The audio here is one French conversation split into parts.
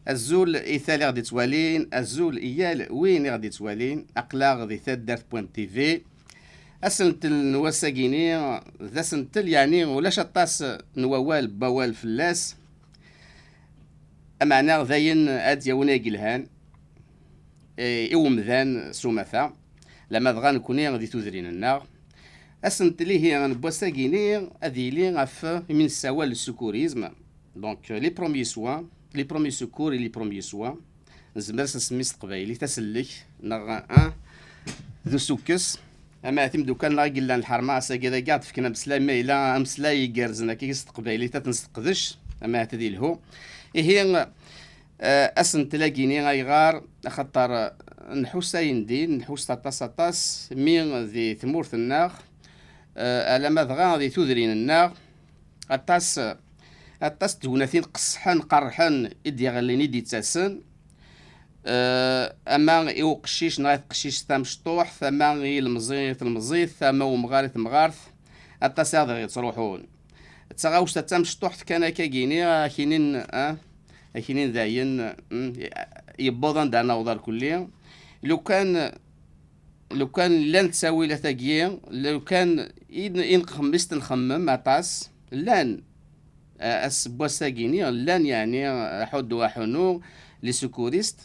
الزول إيثالي غادي توالين الزول إيال وين غادي توالين أقلا غادي دارت بوان تي في أسنت نواساكيني ذا سنتل يعني ولاش الطاس نووال بوال فلاس أمعنا ذاين أد يونا قلهان إومذان سومثا لما بغا نكوني غادي تودرين النار أسنت لي هي غنبواساكيني أذي لي غاف من سوال السكوريزم دونك لي بروميي سوان لي بروميي سكور لي بروميي سوان نزمر سميس تقبايلي تسلك نغ ذو سوكس اما تيم دوكان لا قلنا الحرمه كذا قاعد فينا بسلام الى امسلاي كارزنا كي تقبايلي تنسقدش اما تدي له هي اسن تلاقيني غيغار خاطر نحوس يندين نحوس طاس مين ذي ثمورث الناغ على ما بغا غادي تودرين الناغ الطاس توناثين قصحان قرحان إدي غاليني دي تاسن أما إيو قشيش نغايت قشيش تام شطوح ثما غي المزيث ثما ومغارث مغارث الطاس هذا غي تروحون تساغاوش تام شطوح كان كاكيني كاينين ذاين يبوضن دانا وضار كليا لو كان لان تساوي لثاقيا لو كان إن خمست نخمم عطاس لان السبوساكيني لان يعني حد وحنو لي سكوريست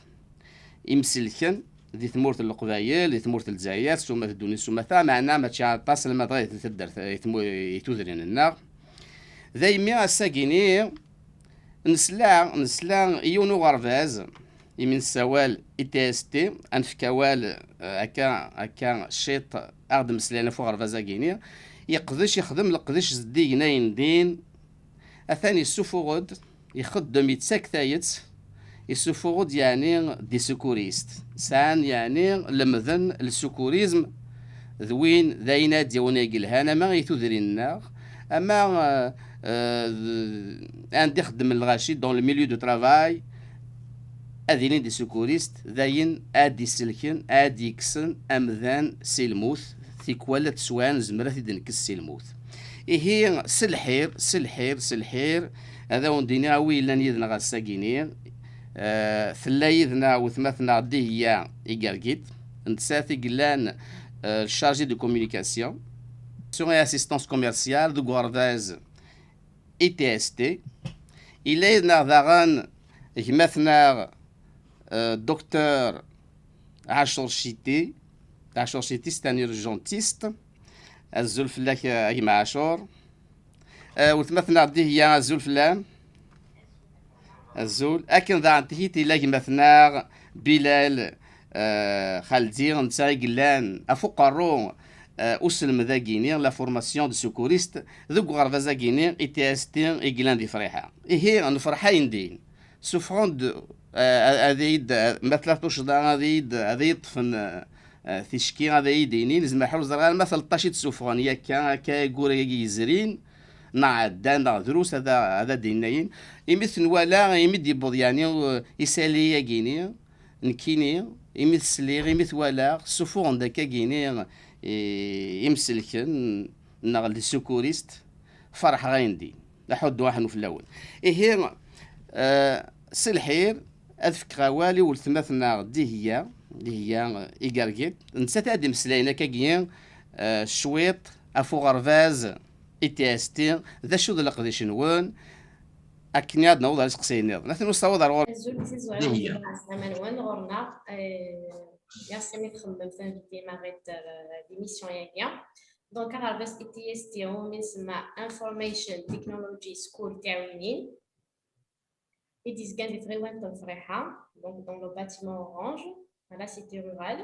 يمسلكن ذي ثمورة القبايل ذي ثمورة الجزائر سوما تدوني سوما ثا معنا ما تشعر طاس لما تغير تدر يتوذرين النار ذي ميا الساكيني نسلا يونو غرفاز يمين سوال اي تي اس تي انفكوال هكا شيط اخدم سلانا فوق غرفازاكيني يقدش يخدم لقدش زدي ناين دين الثاني السفورود يخدم يتساك ثايت السفورود يعني دي سكوريست سان يعني لمذن السكوريزم ذوين ذاينا ديونا قلهانا ما يتوذري النار اما عندي خدم الغاشي دون الميليو دو ترافاي اذينين دي سكوريست ذاين ادي سلكن ادي يكسن امذان سيلموث ثيكوالة سوان زمرة دنكس سيلموث هي سلحير هذا وندينا ويلان يذنا غاساكيني ثلا يذنا وثمثنا دي هي إيكاركيت نتساثي قلان الشارجي دو كوميونيكاسيون سون اسيستانس كوميرسيال دو غورداز اي تي اس تي إلا يذنا ذاغان مثنا دكتور عاشور شيتي ستان يورجونتيست الزول فلاك مع عاشور وثمثنا دي هي الزول فلان الزول اكن ذا انتهيتي لاك مثنا بلال خالدي نتاعي قلان افوق الرو اسلم ذا كيني لا فورماسيون دو سكوريست ذوك غرفازا كيني اي تي اس تي قلان دي فريحه هي نفرحين دين سوفرون دو هذيد مثلا توشدا هذيد طفن تيشكي هذا يديني لازم نحاول زرغال مثلا 13 سوفرون ياك كاغوري يزرين نعدان دروس هذا دينين يمثل ولا يمد يبوض يعني يسالي ياكيني نكيني يمثل يمثل ولا سوفرون داك كيني يمسلكن نغل السكوريست فرح غايندي لحد واحد في الاول هي سلحير اذفك غوالي والثمثنا دي هي إيكاركيت نسات ادي مسلاينا كاكيان شويط افو غرفاز اي تي اس تي ذا شو ذا لقدي شنوان اكني عاد نوض على سقسيني نحن نستوض على الزول سي زوين زعما وين غورنا ياسمي تخمم فين ديماريت ليميسيون ياكيا دونك غرفاز اي تي اس تي هو من سما انفورميشن تكنولوجي سكول تاعوينين يديز كان في غيوان فريحه دونك دون لو باتيمون اورانج à la cité rurale.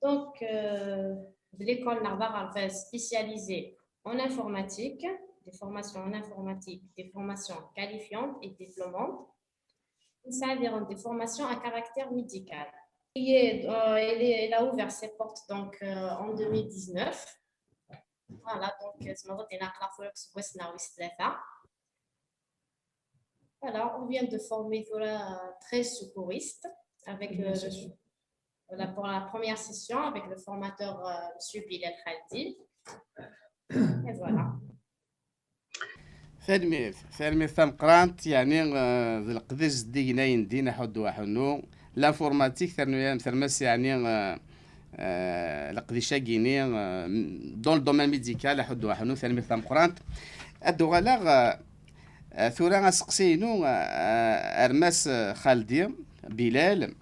Donc, l'école Narva va spécialisée en informatique, des formations en informatique, des formations qualifiantes et diplômantes. Ça environ des formations à caractère médical. Elle a ouvert ses portes donc, en 2019. Voilà, donc, voilà, on vient de former 13 secouristes. Avec pour la première session avec le formateur M. Bilal Khaldi. Et voilà. ثالمي ثم قرانت يعني ذي القدس ديناين دينا حد وحنو لانفورماتيك ثرمس يعني القديشة جيني دون الدومين ميديكال حد وحنو ثالمي ثم قرانت الدغلاغ ثورا سقسينو ارماس خالدي بلال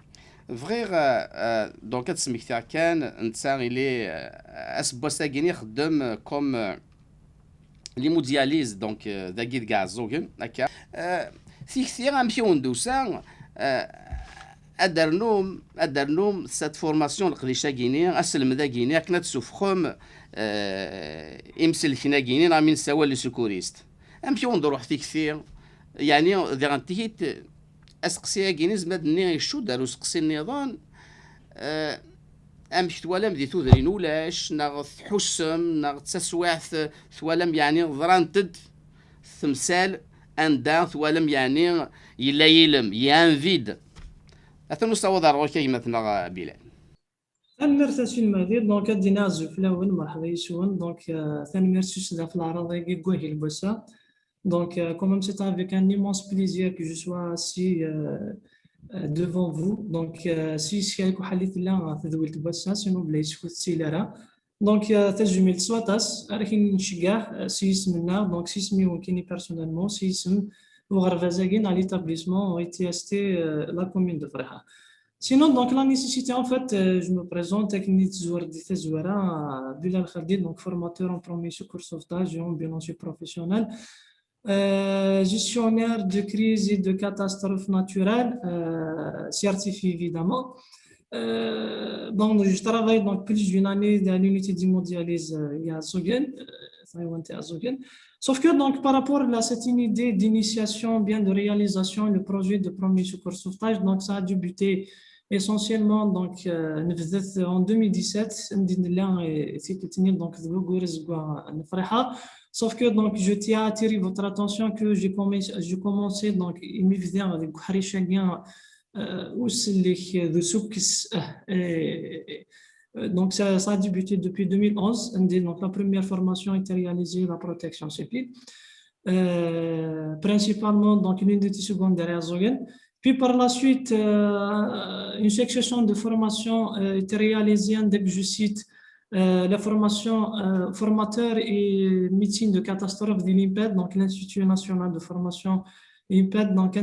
فغيغ دونك تسميكتا كان نتا لي اسبوسا جيني خدم كوم ليمودياليز دونك داكيد كاع زوغن هكا في كثير غنمشيو ندوسا ادرنوم سات فورماسيون القديشه كيني اسلم ذا كيني كنا تسوفخم امسل كنا كيني راه من سوا لي سكوريست نمشيو ندروح في كثير يعني ذا غنتيت اسقسيا كيني زمادني شو داروا سقسي النظام امشي ثوالم ذي ثوذرين ولاش ناغ حسم ناغ تسوعث ثوالم يعني ضرانتد ثمثال اندا ثوالم يعني يلا يلم يانفيد اثنو صوض روكي مثلا بلال المرتاش المهدي دونك دينا زفلاون مرحبا يسون دونك ثاني مرتاش ذا في العرض يقوي البوسا دونك كومام سيت افيك ان immense plaisir que je sois assis devant vous donc si شكايك وحليت لا تذويل تبسا سينو بلا يسكت سيلارا دونك تجميل سواتاس راكين نشجع سيسمنا دونك سيسمي وكيني بيرسونيلمون سيسم وغرفازاكين على l'établissement ITST la commune de Freha. Sinon, donc la nécessité, en fait, je me présente, Teknit Zouardi Tezouara, Bilal Khaldi, donc formateur en premier secours sauvetage et ambulancier professionnel, gestionnaire de crise et de catastrophes naturelles, certifié évidemment. Donc, je travaille donc plus d'une année dans l'unité d'hémodialyse à Zogen, à Zogen. Sauf que donc par rapport à cette idée d'initiation, bien de réalisation, le projet de premier secours sauvetage, donc ça a débuté essentiellement donc en 2017 donc sauf que donc je tiens à attirer votre attention que j'ai commencé donc évidemment avec donc ça a débuté depuis 2011 donc la première formation a été réalisée la protection civile principalement donc une unité secondaire à Zogen. Puis par la suite, une succession de formations est réalisée dès que je cite la formation formateur et médecine de catastrophe de l'IMPED, donc l'Institut national de formation IMPED, donc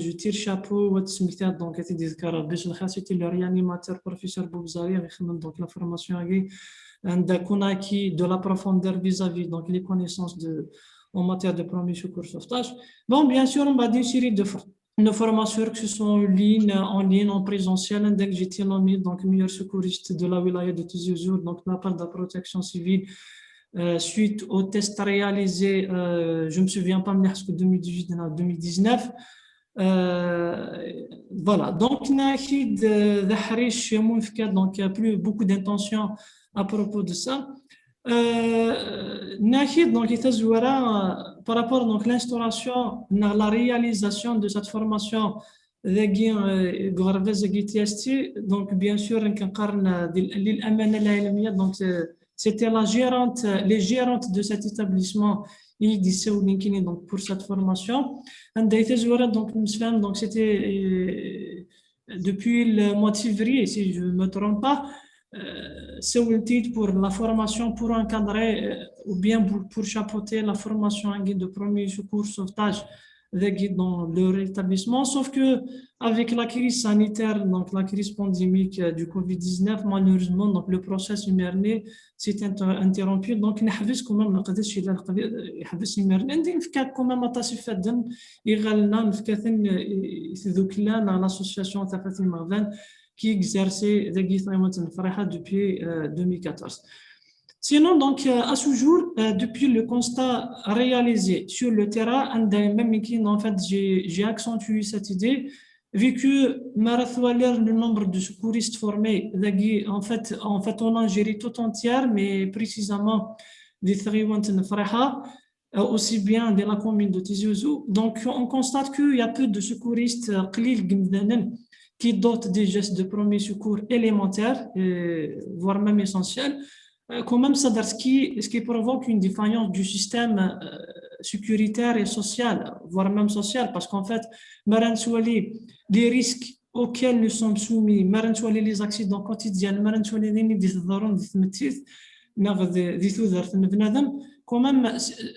je tire chapeau, donc c'était le réanimateur professeur Boubzari, donc la formation qu'on a acquis de la profondeur vis-à-vis donc les connaissances en matière de premier secours sauvetage. Bon, bien sûr, on va dire une série de formations que ce sont en ligne, en présentiel. Dès que j'étais nommé donc meilleur secouriste de la wilaya de Tizi Ouzou, donc la part de la protection civile, suite aux tests réalisés, je ne me souviens pas, mais que 2018 et 2019. Voilà, donc il y a plus beaucoup d'intentions à propos de ça. Donc, par rapport à l'instauration, la réalisation de cette formation, donc bien sûr, donc c'était les gérantes de cet établissement donc pour cette formation. Donc c'était depuis le mois de février, si je ne me trompe pas. C'est un titre pour la formation pour encadrer ou bien pour chapeauter la formation en guide de premier secours sauvetage dans leur établissement, sauf que avec la crise sanitaire, donc la crise pandémique du Covid-19, malheureusement donc le process humerné s'est interrompu, donc il quand même l'association qui exerçait depuis 2014. Sinon, donc, à ce jour, depuis le constat réalisé sur le terrain, en fait, j'ai accentué cette idée, vu que le nombre de secouristes formés, en fait, on a géré tout entière, mais précisément des aussi bien de la commune de Tizi Ouzou. Donc, on constate qu'il y a peu de secouristes qui dotent des gestes de premier secours élémentaires, voire même essentiels. quand même, ça, ce qui provoque une défaillance du système sécuritaire et social, voire même social, parce qu'en fait, Maran Souali, les risques auxquels nous sommes soumis, Maran Souali, les accidents quotidiens, Maran Souali, des ضرورات quand même,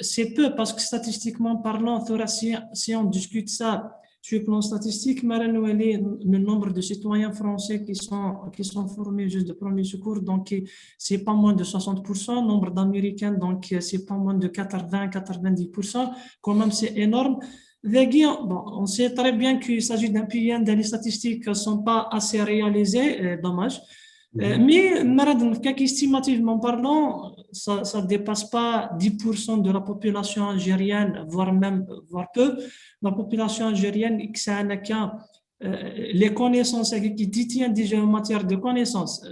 c'est peu parce que statistiquement parlant, si on discute ça sur le plan statistique, le nombre de citoyens français qui sont formés juste de premier secours, donc c'est pas moins de 60%, nombre d'Américains, donc c'est pas moins de 80-90%, quand même c'est énorme. Bon, on sait très bien qu'il s'agit d'un pays dont les statistiques ne sont pas assez réalisées, dommage. Mais estimativement parlant, ça ne dépasse pas 10% de la population algérienne, voire peu. La population algérienne, les connaissances qui détient déjà en matière de connaissances,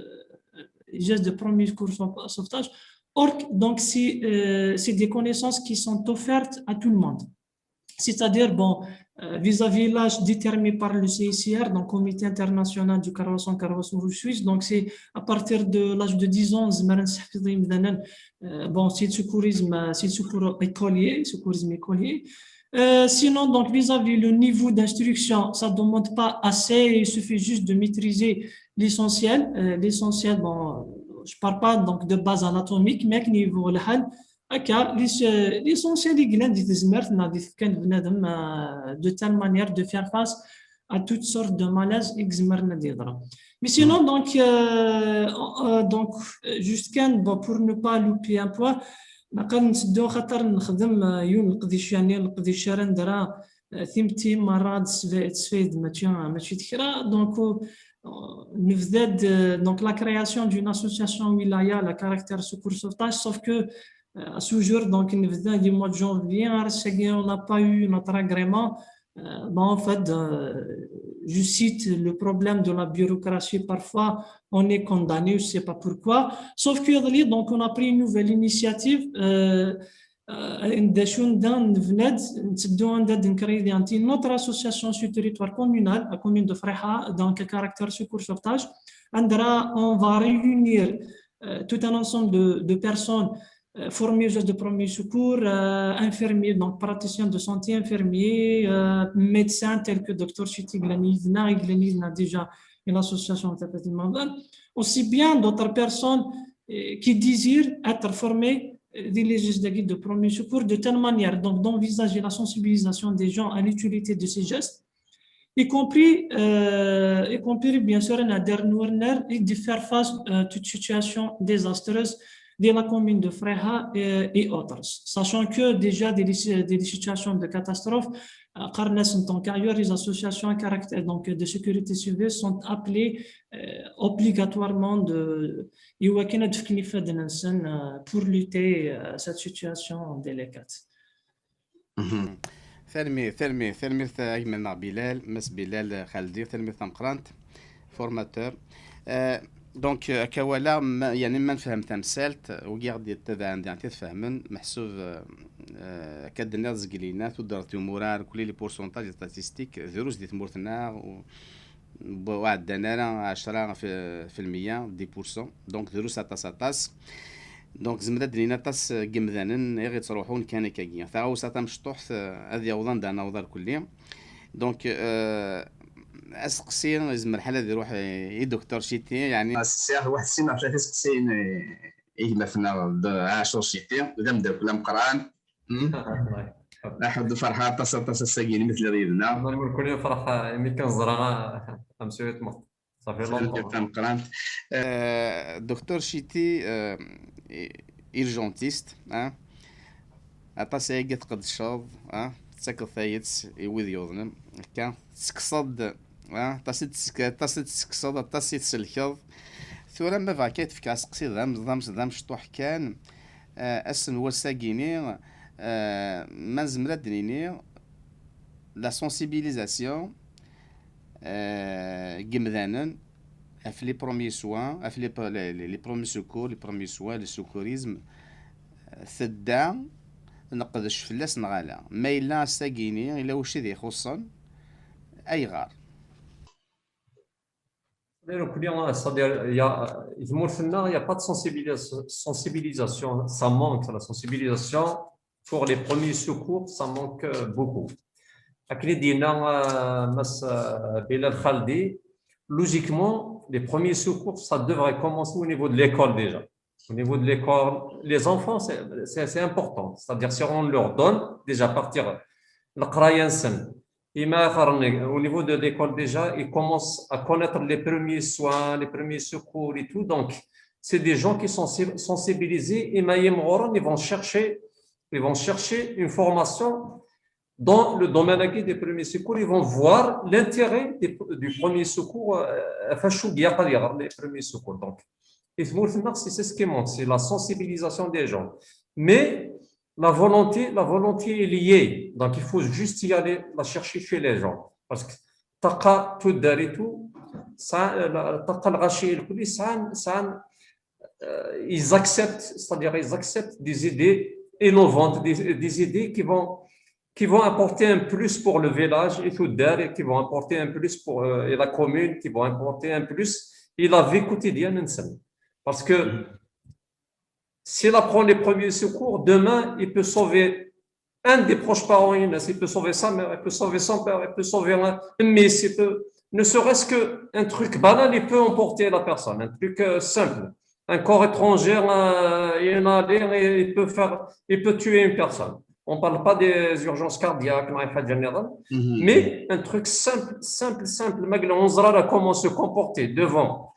gestes de premier cours sauvetage. Or, donc, c'est des connaissances qui sont offertes à tout le monde. C'est-à-dire, bon, vis-à-vis l'âge déterminé par le CICR, donc Comité international du Carrousel Rouge Suisse, donc c'est à partir de l'âge de 10 ans, bon, c'est le secourisme, c'est le secourisme écolier. Sinon, donc vis-à-vis le niveau d'instruction, ça ne demande pas assez, il suffit juste de maîtriser l'essentiel. L'essentiel, bon, je ne parle pas donc de base anatomique, mais niveau le l'essentiel de telle manière de faire face à toutes sortes de malaises. Mais sinon, donc jusqu'à pour ne pas louper un point, نقدر خاطر نخدم يون نقضي شاني نقضي شارن درا ثيمتي مرات تسفيد ماشي تكرا دونك نفذد donc la création d'une association wilaya la caractère secours sauvetage sauf que à ce jour, donc, du mois de janvier, on n'a pas eu notre agrément. En fait, je cite le problème de la bureaucratie. Parfois, on est condamné, je ne sais pas pourquoi. Sauf que, donc, on a pris une nouvelle initiative. Notre association sur le territoire communal, la commune de Freha, donc, caractère secours sauvetage. On va réunir tout un ensemble de personnes formés aux gestes de premier secours, infirmiers, donc praticiens de santé, infirmiers, médecins tels que Dr Chiti Glanizna déjà une association aussi bien d'autres personnes qui désirent être formées des gestes de premier secours de telle manière donc d'envisager la sensibilisation des gens à l'utilité de ces gestes, y compris bien sûr et de faire face à toute situation désastreuse de la commune de Freha et autres. Sachant que déjà des situations de catastrophe, les associations à caractère donc, de sécurité civile sont appelées obligatoirement pour lutter à cette situation délicate. ثلمي أجمل بلال مس بلال خالدي ثلمي ثمقرانت فورماتور دونك كوالا يعني ما نفهم تمثالت وقاعد ديال التبع عندي تفهمن محسوب كدنا زقلينات ودرت مورار كل لي بورسونتاج ستاتستيك فيروس دي تمورتنا وعندنا 10% 10% دونك فيروس اتاس دونك زمرد لينا تاس قمذانن غير تروحون كان كاكيا ثاو ساتا مشطوح هذه وضن دانا وضر كليا دونك اسقسي لازم الحاله دي يروح دكتور شيتي يعني السياح واحد السيما مشى تسقسين ما فينا 10 شيتي دام داك كلام قران احد فرحه تصل الساقين مثل ريدنا نقول كل فرحه ملي كنزرا امسيوت صافي لونطون قران دكتور شيتي إيرجونتيست أطاسي قد الشوض تسكل ثايتس يوذ يوضنم هكا تسكصد تاسي تسكصد تاسي تسلكض ثورا ما فاكيت في كاس قصي ضام شطوح كان أسن هو الساقيني ما زمرا دنيني لا سونسيبيليزاسيون قمذانن في لي بروميي سوان في لي بروميي سكور لي بروميي سوان لي سكوريزم ثدا نقدش فلاس نغالا ما إلا ساقيني إلا وش ذي خصن أي غار Mais le client, c'est-à-dire, il y a pas de sensibilisation, ça manque, la sensibilisation pour les premiers secours, ça manque beaucoup. Logiquement, les premiers secours, ça devrait commencer au niveau de l'école déjà. Au niveau de l'école, les enfants, c'est important. C'est-à-dire, si on leur donne, déjà partir, au niveau de l'école déjà, ils commencent à connaître les premiers soins, les premiers secours et tout. Donc, c'est des gens qui sont sensibilisés et ils vont chercher une formation dans le domaine des premiers secours. Ils vont voir l'intérêt du premier secours, les premiers secours. Donc, c'est ce qui manque, c'est la sensibilisation des gens. Mais la volonté est liée. Donc, il faut juste y aller, la chercher chez les gens. Parce que ils acceptent, c'est-à-dire ils acceptent des idées innovantes, des idées qui vont apporter un plus pour le village et tout et qui vont apporter un plus pour la commune, qui vont apporter un plus et la vie quotidienne. Parce que s'il apprend les premiers secours, demain, il peut sauver un des proches parents, il peut sauver sa mère, il peut sauver son père, il peut sauver un mais ne serait-ce qu'un truc banal, il peut emporter la personne, un truc simple. Un corps étranger, il peut tuer une personne. On ne parle pas des urgences cardiaques, mais un truc simple. On sera comment se comporter devant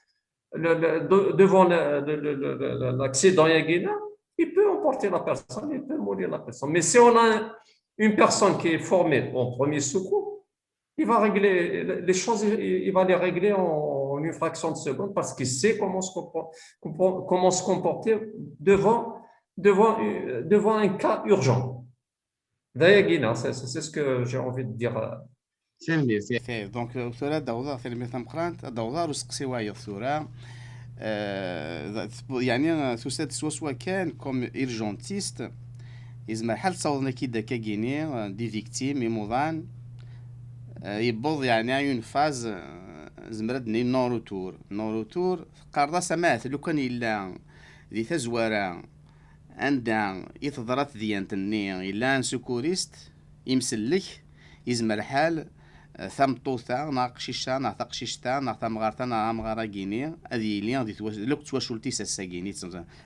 l'accident, il peut emporter la personne, il peut mourir la personne. Mais si on a une personne qui est formée en premier secours, il va régler les choses, il va les régler en une fraction de seconde parce qu'il sait comment se comporter devant un cas urgent. D'ailleurs, c'est ce que j'ai envie de dire. دونك الثورة دوضة في المثل قرانت دوضة رسقسي وايا الثورة يعني ثوسات سوا كان كوم إيرجونتيست يزمر حال تصوضنا كي داكا كيني دي فيكتيم يموضان يبوض يعني اون فاز زمردني نوروتور قارضة سمات لو كان إلا ذي تزوارا عندها يتضرط ديانتني إلا ان سكوريست يمسلك يزمر حال ثمطوثا ناقشيشتا ناقشيشتا ناقمغارتا ناقمغارا كيني هذه لي غادي لوك تواشولتي ساساكيني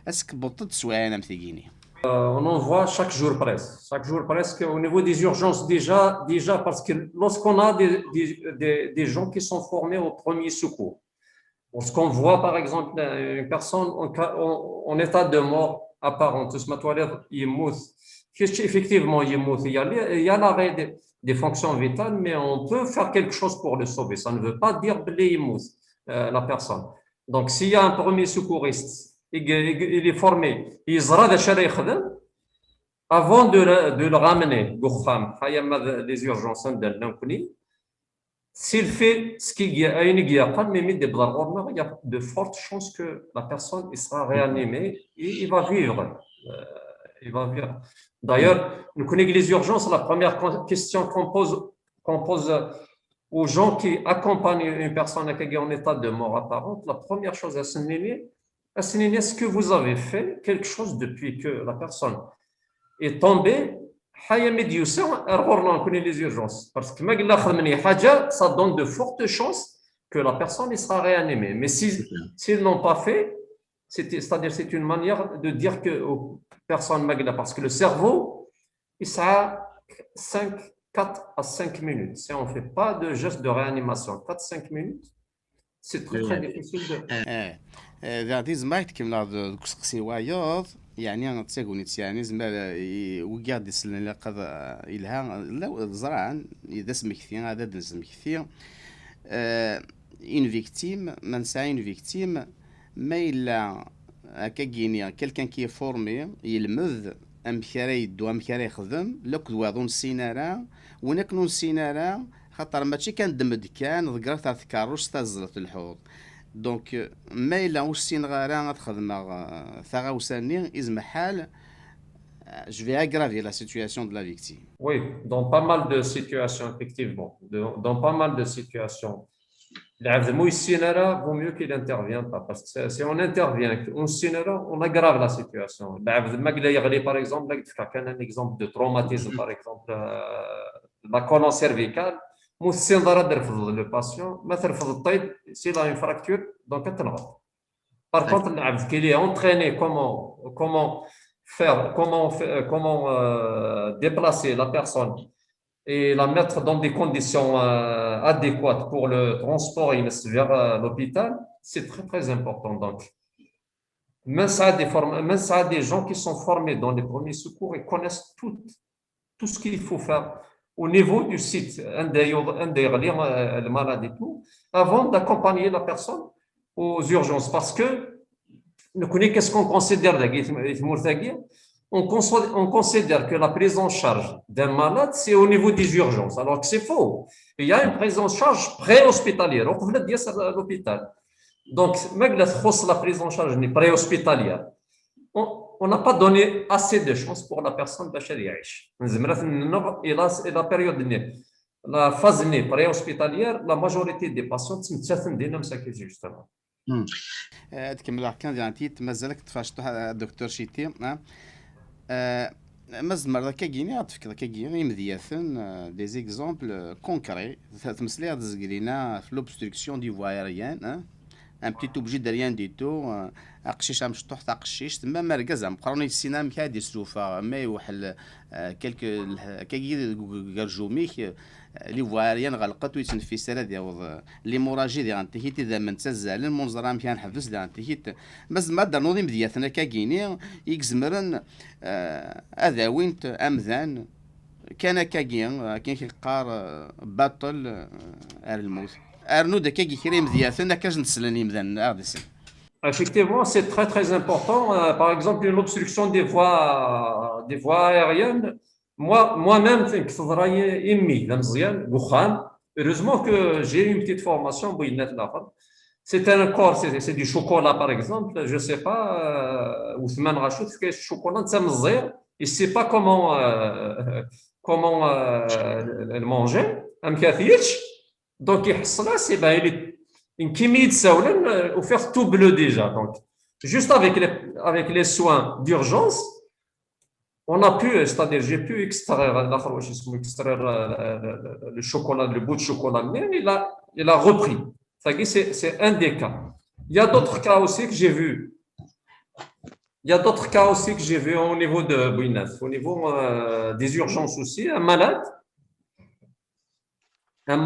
اسك بطت سوايا مثيكيني. On en voit chaque jour presque au niveau des urgences déjà parce que lorsqu'on a des gens qui sont formés au premier secours, lorsqu'on voit par exemple une personne en état de mort apparente, effectivement il y a l'arrêt des fonctions vitales, mais on peut faire quelque chose pour le sauver. Ça ne veut pas dire la personne. Donc s'il y a un premier secouriste, il est formé, avant de le ramener les urgences s'il fait ce qu'il y a, il y a de fortes chances que la personne sera réanimée et il va vivre. D'ailleurs, nous connaissons les urgences. La première question qu'on pose aux gens qui accompagnent une personne en état de mort apparente, la première chose à signaler, est-ce que vous avez fait quelque chose depuis que la personne est tombée? On connaît les urgences. Parce que ça donne de fortes chances que la personne sera réanimée. Mais s'ils n'ont pas fait, c'est-à-dire c'est une manière de dire que aux personnes parce que le cerveau, il sera 4 à 5 minutes. Si on ne fait pas de geste de réanimation, 4-5 minutes, c'est très difficile de... غادي زمايت كيما كسقسي وايض يعني تساكونيت يعني زعما وكاد يسلنا قد إلها لا زرعان إذا سمكتي هذا دزمكتي une victime منسى une victime ما إلا هكا كينيا كلكان كي فورمي يلمذ أمكارا يدو أمكارا يخدم لوك دوادون السينارا ونكنون السينارا خاطر ماشي كان دمد كان ذكرت تاع الكاروس تازلت الحوض دونك ما إلا وسين غارا تخدم ثغاوساني إزم حال je vais aggraver la situation de la victime. Oui, dans pas mal de situations, effectivement. Dans pas mal de situations, vaut mieux qu'il n'intervienne pas, parce que si on intervient, on aggrave la situation. Par exemple, un exemple de traumatisme, par exemple, la colonne cervicale, le patient, s'il a une fracture, donc par contre, qu'il est entraîné comment déplacer la personne et la mettre dans des conditions adéquates pour le transport vers l'hôpital, c'est très, très important. Donc, même ça a des gens qui sont formés dans les premiers secours et connaissent tout ce qu'il faut faire au niveau du site, le malade et tout, avant d'accompagner la personne aux urgences. Parce que, qu'est-ce qu'on considère on considère que la prise en charge d'un malade, c'est au niveau des urgences, alors que c'est faux. Il y a une prise en charge pré-hospitalière. On peut le dire à l'hôpital. Donc, malgré la prise en charge pré-hospitalière, on n'a pas donné assez de chance pour la personne d'Achariach. Et la période la phase pré-hospitalière, la majorité des patients sont justement. تكمل كان ديانتيت مازالك تفاشتو الدكتور شيتي مازال كاكيني غتفكر كاكيني مدياثن دي زيكزامبل كونكري تمثلي تزقرينا في لوبستركسيون دي فوايريان ان بتيت اوبجي دو ريان دي تو قشيش مشطوح تاع قشيش تما مركز مقروني السينام كادي سوفا ما يوحل كلك كاكي كرجوميك لي فواريان غلقت ويتنفيس هذا ديال لي موراجي ديال انتهيت اذا من تزال المنظرام كان حفز ديال انتهيت مازال دا نوضي مدياتنا كاكيني يكزمرن اذاوينت امذان كان كاكين كيقار باطل الموت ارنو دا كاكي كريم ديالنا كاش نسلني مذان اردسن. Effectivement, c'est très, très important. Par exemple, une obstruction des voies aériennes. Moi-même, heureusement que j'ai eu une petite formation. C'est un corps, c'est du chocolat, par exemple. Je ne sais pas, Ousmane Rachoud, c'est du chocolat, il ne sait pas comment le manger. Donc, il est une chimie de saoulin ou faire tout bleu déjà. Donc, juste avec les soins d'urgence, on a pu, c'est-à-dire j'ai pu extraire le chocolat, le bout de chocolat, mais il a repris. C'est un des cas. Il y a d'autres cas aussi que j'ai vus. Au niveau de Bouinaf, au niveau des urgences aussi. Un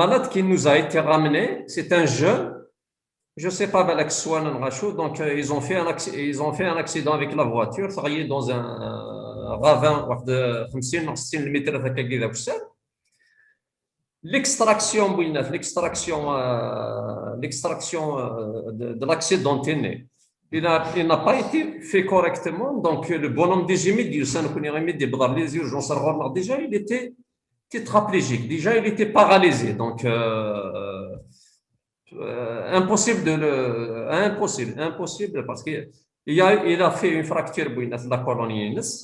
malade qui nous a été ramené, c'est un jeune. Je ne sais pas, donc ils ont fait un accident avec la voiture, travaillé dans un ravin de 50 mètres. L'extraction de l'accidenté, il n'a pas été fait correctement. Donc le bonhomme déjà, les urgences, déjà il était tétraplégique, déjà il était paralysé. Donc impossible parce qu'il a fait une fracture de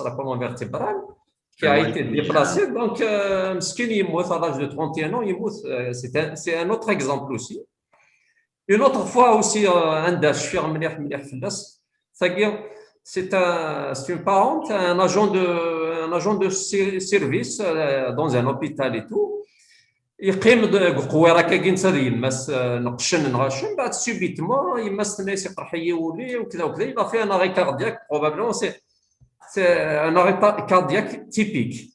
la colonne vertébrale qui a été déplacée. Donc, il meurt à l'âge de 31 ans. C'est un autre exemple aussi. Une autre fois aussi, c'est une parente, un agent de service dans un hôpital et tout. يقيم قويره كاين تاع يمس نقشن نغاشن بعد سوبيتمون يمس الناس يقرح يولي وكذا وكذا يبقى فيه ان arrêt cardiaque probablement c'est un arrêt cardiaque typique.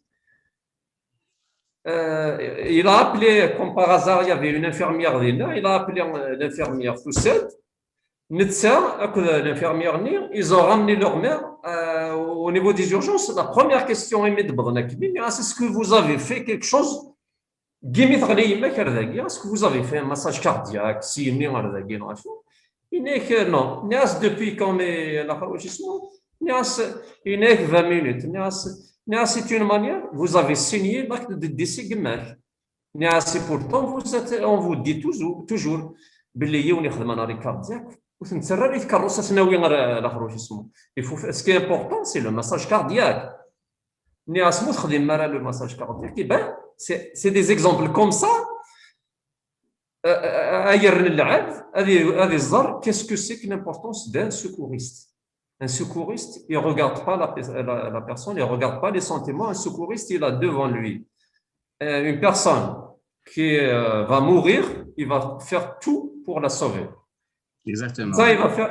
Il a appelé, comme par hasard, il y avait une infirmière là, il a appelé l'infirmière Foussette. L'infirmière, ils ont ramené leur mère au niveau des urgences. La première question est est-ce que vous avez fait quelque chose? Est-ce que vous avez fait un massage cardiaque? Il dit que non. Depuis quand l'enregistrement, il est 20 minutes. C'est une manière, vous avez signé l'acte de décès. Pourtant, on vous dit toujours, cardiaque. Ce qui est important, c'est le massage cardiaque. Le massage cardiaque, c'est des exemples comme ça Qu'est-ce que c'est que l'importance d'un secouriste? Un secouriste, il ne regarde pas la personne, il ne regarde pas les sentiments. Un secouriste, il a devant lui une personne qui va mourir, il va faire tout pour la sauver. Exactement. Ça, il va faire.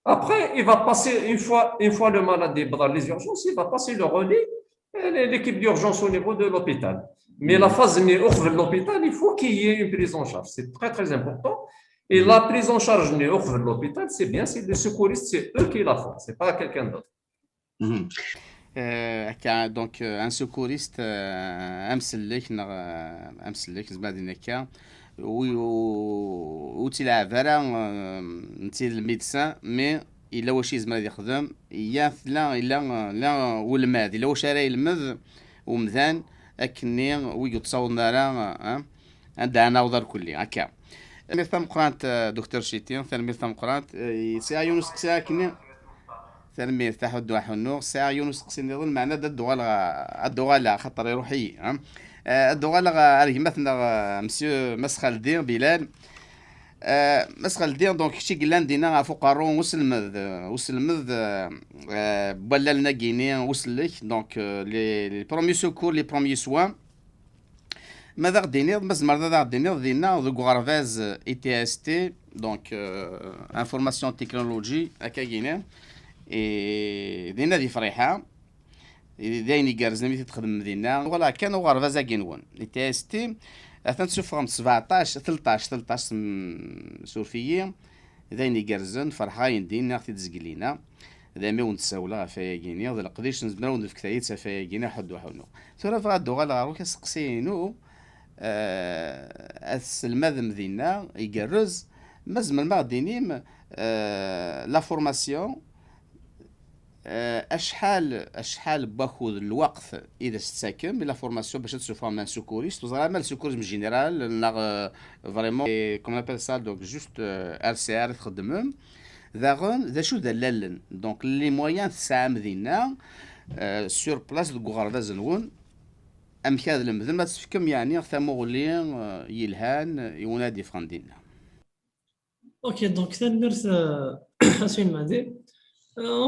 Après, il va passer, une fois le malade est dans les urgences, il va passer le relais à l'équipe d'urgence au niveau de l'hôpital. Mais la phase de l'hôpital, il faut qu'il y ait une prise en charge. C'est très, très important. Et la prise en charge de l'hôpital, c'est bien, c'est les secouristes, c'est eux qui la font, c'est pas quelqu'un d'autre. Donc, un secouriste, أمسلك زعما هكا وتلعب على انت الميدسان مي الا واش زعما غادي يخدم لا ولماد الا واش راه يلمذ ومذان اكني ويتصورنا راه عندها نوضر كلي هكا مثلا قرات دكتور شيتين مثلا قرات سي يونس ساكن ثاني تاع حنو ساعه يونس قسني ظن معنا الدوغال خطر روحي الدوغال عليه مثلا مسيو مسخل الدين بلال مسخل الدين دونك شي قلان دينا فقارون وسلمذ بلالنا كيني وسلك دونك لي بروميي سوكور لي بروميي سوان ماذا غديني مزمر ذا غديني دينا ذو غارفاز اي تي اس تي دونك انفورماسيون تكنولوجي هكا كاينين دينا دي فريحه دايني كارزنا ملي تخدم مدينه فوالا كانوا غرفازا كينون لي تي اس تي تنسوفهم 17 13 سورفيين دايني كارزن فرحاين دينا اختي تزقلينا دامي ونتساولا فيا كيني ذا القديش نزمرو نفكتايت فيا كيني حدو حنو ثورا فغادو غالو كسقسينو السلمذ مدينه يقرز مزمن ما دينيم لا فورماسيون اشحال باخذ الوقت اذا تساكن من لا فورماسيون باش تسوفورم ان سوكوريست وزعما السوكوريزم جينيرال فريمون كوم ابل سا دونك جوست ار سي ار تخدمهم ذا شو دلالن دونك لي مويان تسعه مدينه سور بلاص دو غرفاز نون امكاد المذن ما تفكم يعني ثمولي يلهان يونادي فراندينا اوكي دونك ثنرث حسين مهدي.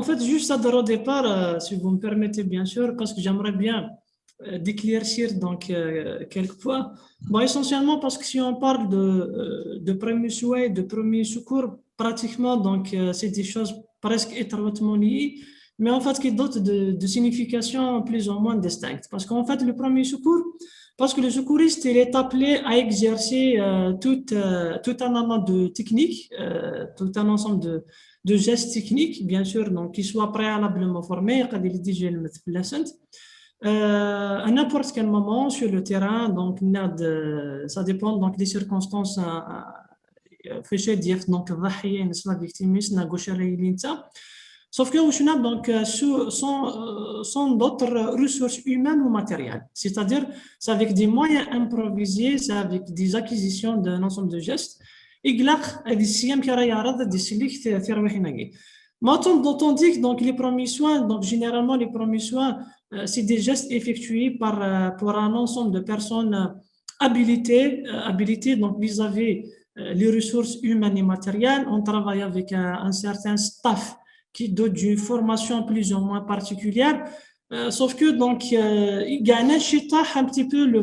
En fait, juste ça au départ, si vous me permettez bien sûr, parce que j'aimerais bien d'éclaircir donc quelques points. Bon, essentiellement parce que si on parle de premiers soins, de premiers secours, pratiquement donc c'est des choses presque étroitement liées, mais en fait qui dotent de significations plus ou moins distinctes. Parce qu'en fait, le premier secours, parce que le secouriste il est appelé à exercer tout un amas de techniques, tout un ensemble de gestes techniques, bien sûr, donc qui soient préalablement formés, à n'importe quel moment sur le terrain, donc ça dépend donc des circonstances. Sauf que donc sont d'autres ressources humaines ou matérielles, c'est-à-dire c'est avec des moyens improvisés, c'est avec des acquisitions d'un ensemble de gestes. Tandis que donc les premiers soins, donc généralement les premiers soins, c'est des gestes effectués pour un ensemble de personnes habilitées donc vis-à-vis les ressources humaines et matérielles. On travaille avec un certain staff qui dote d'une formation plus ou moins particulière. Sauf que donc il y a un petit peu le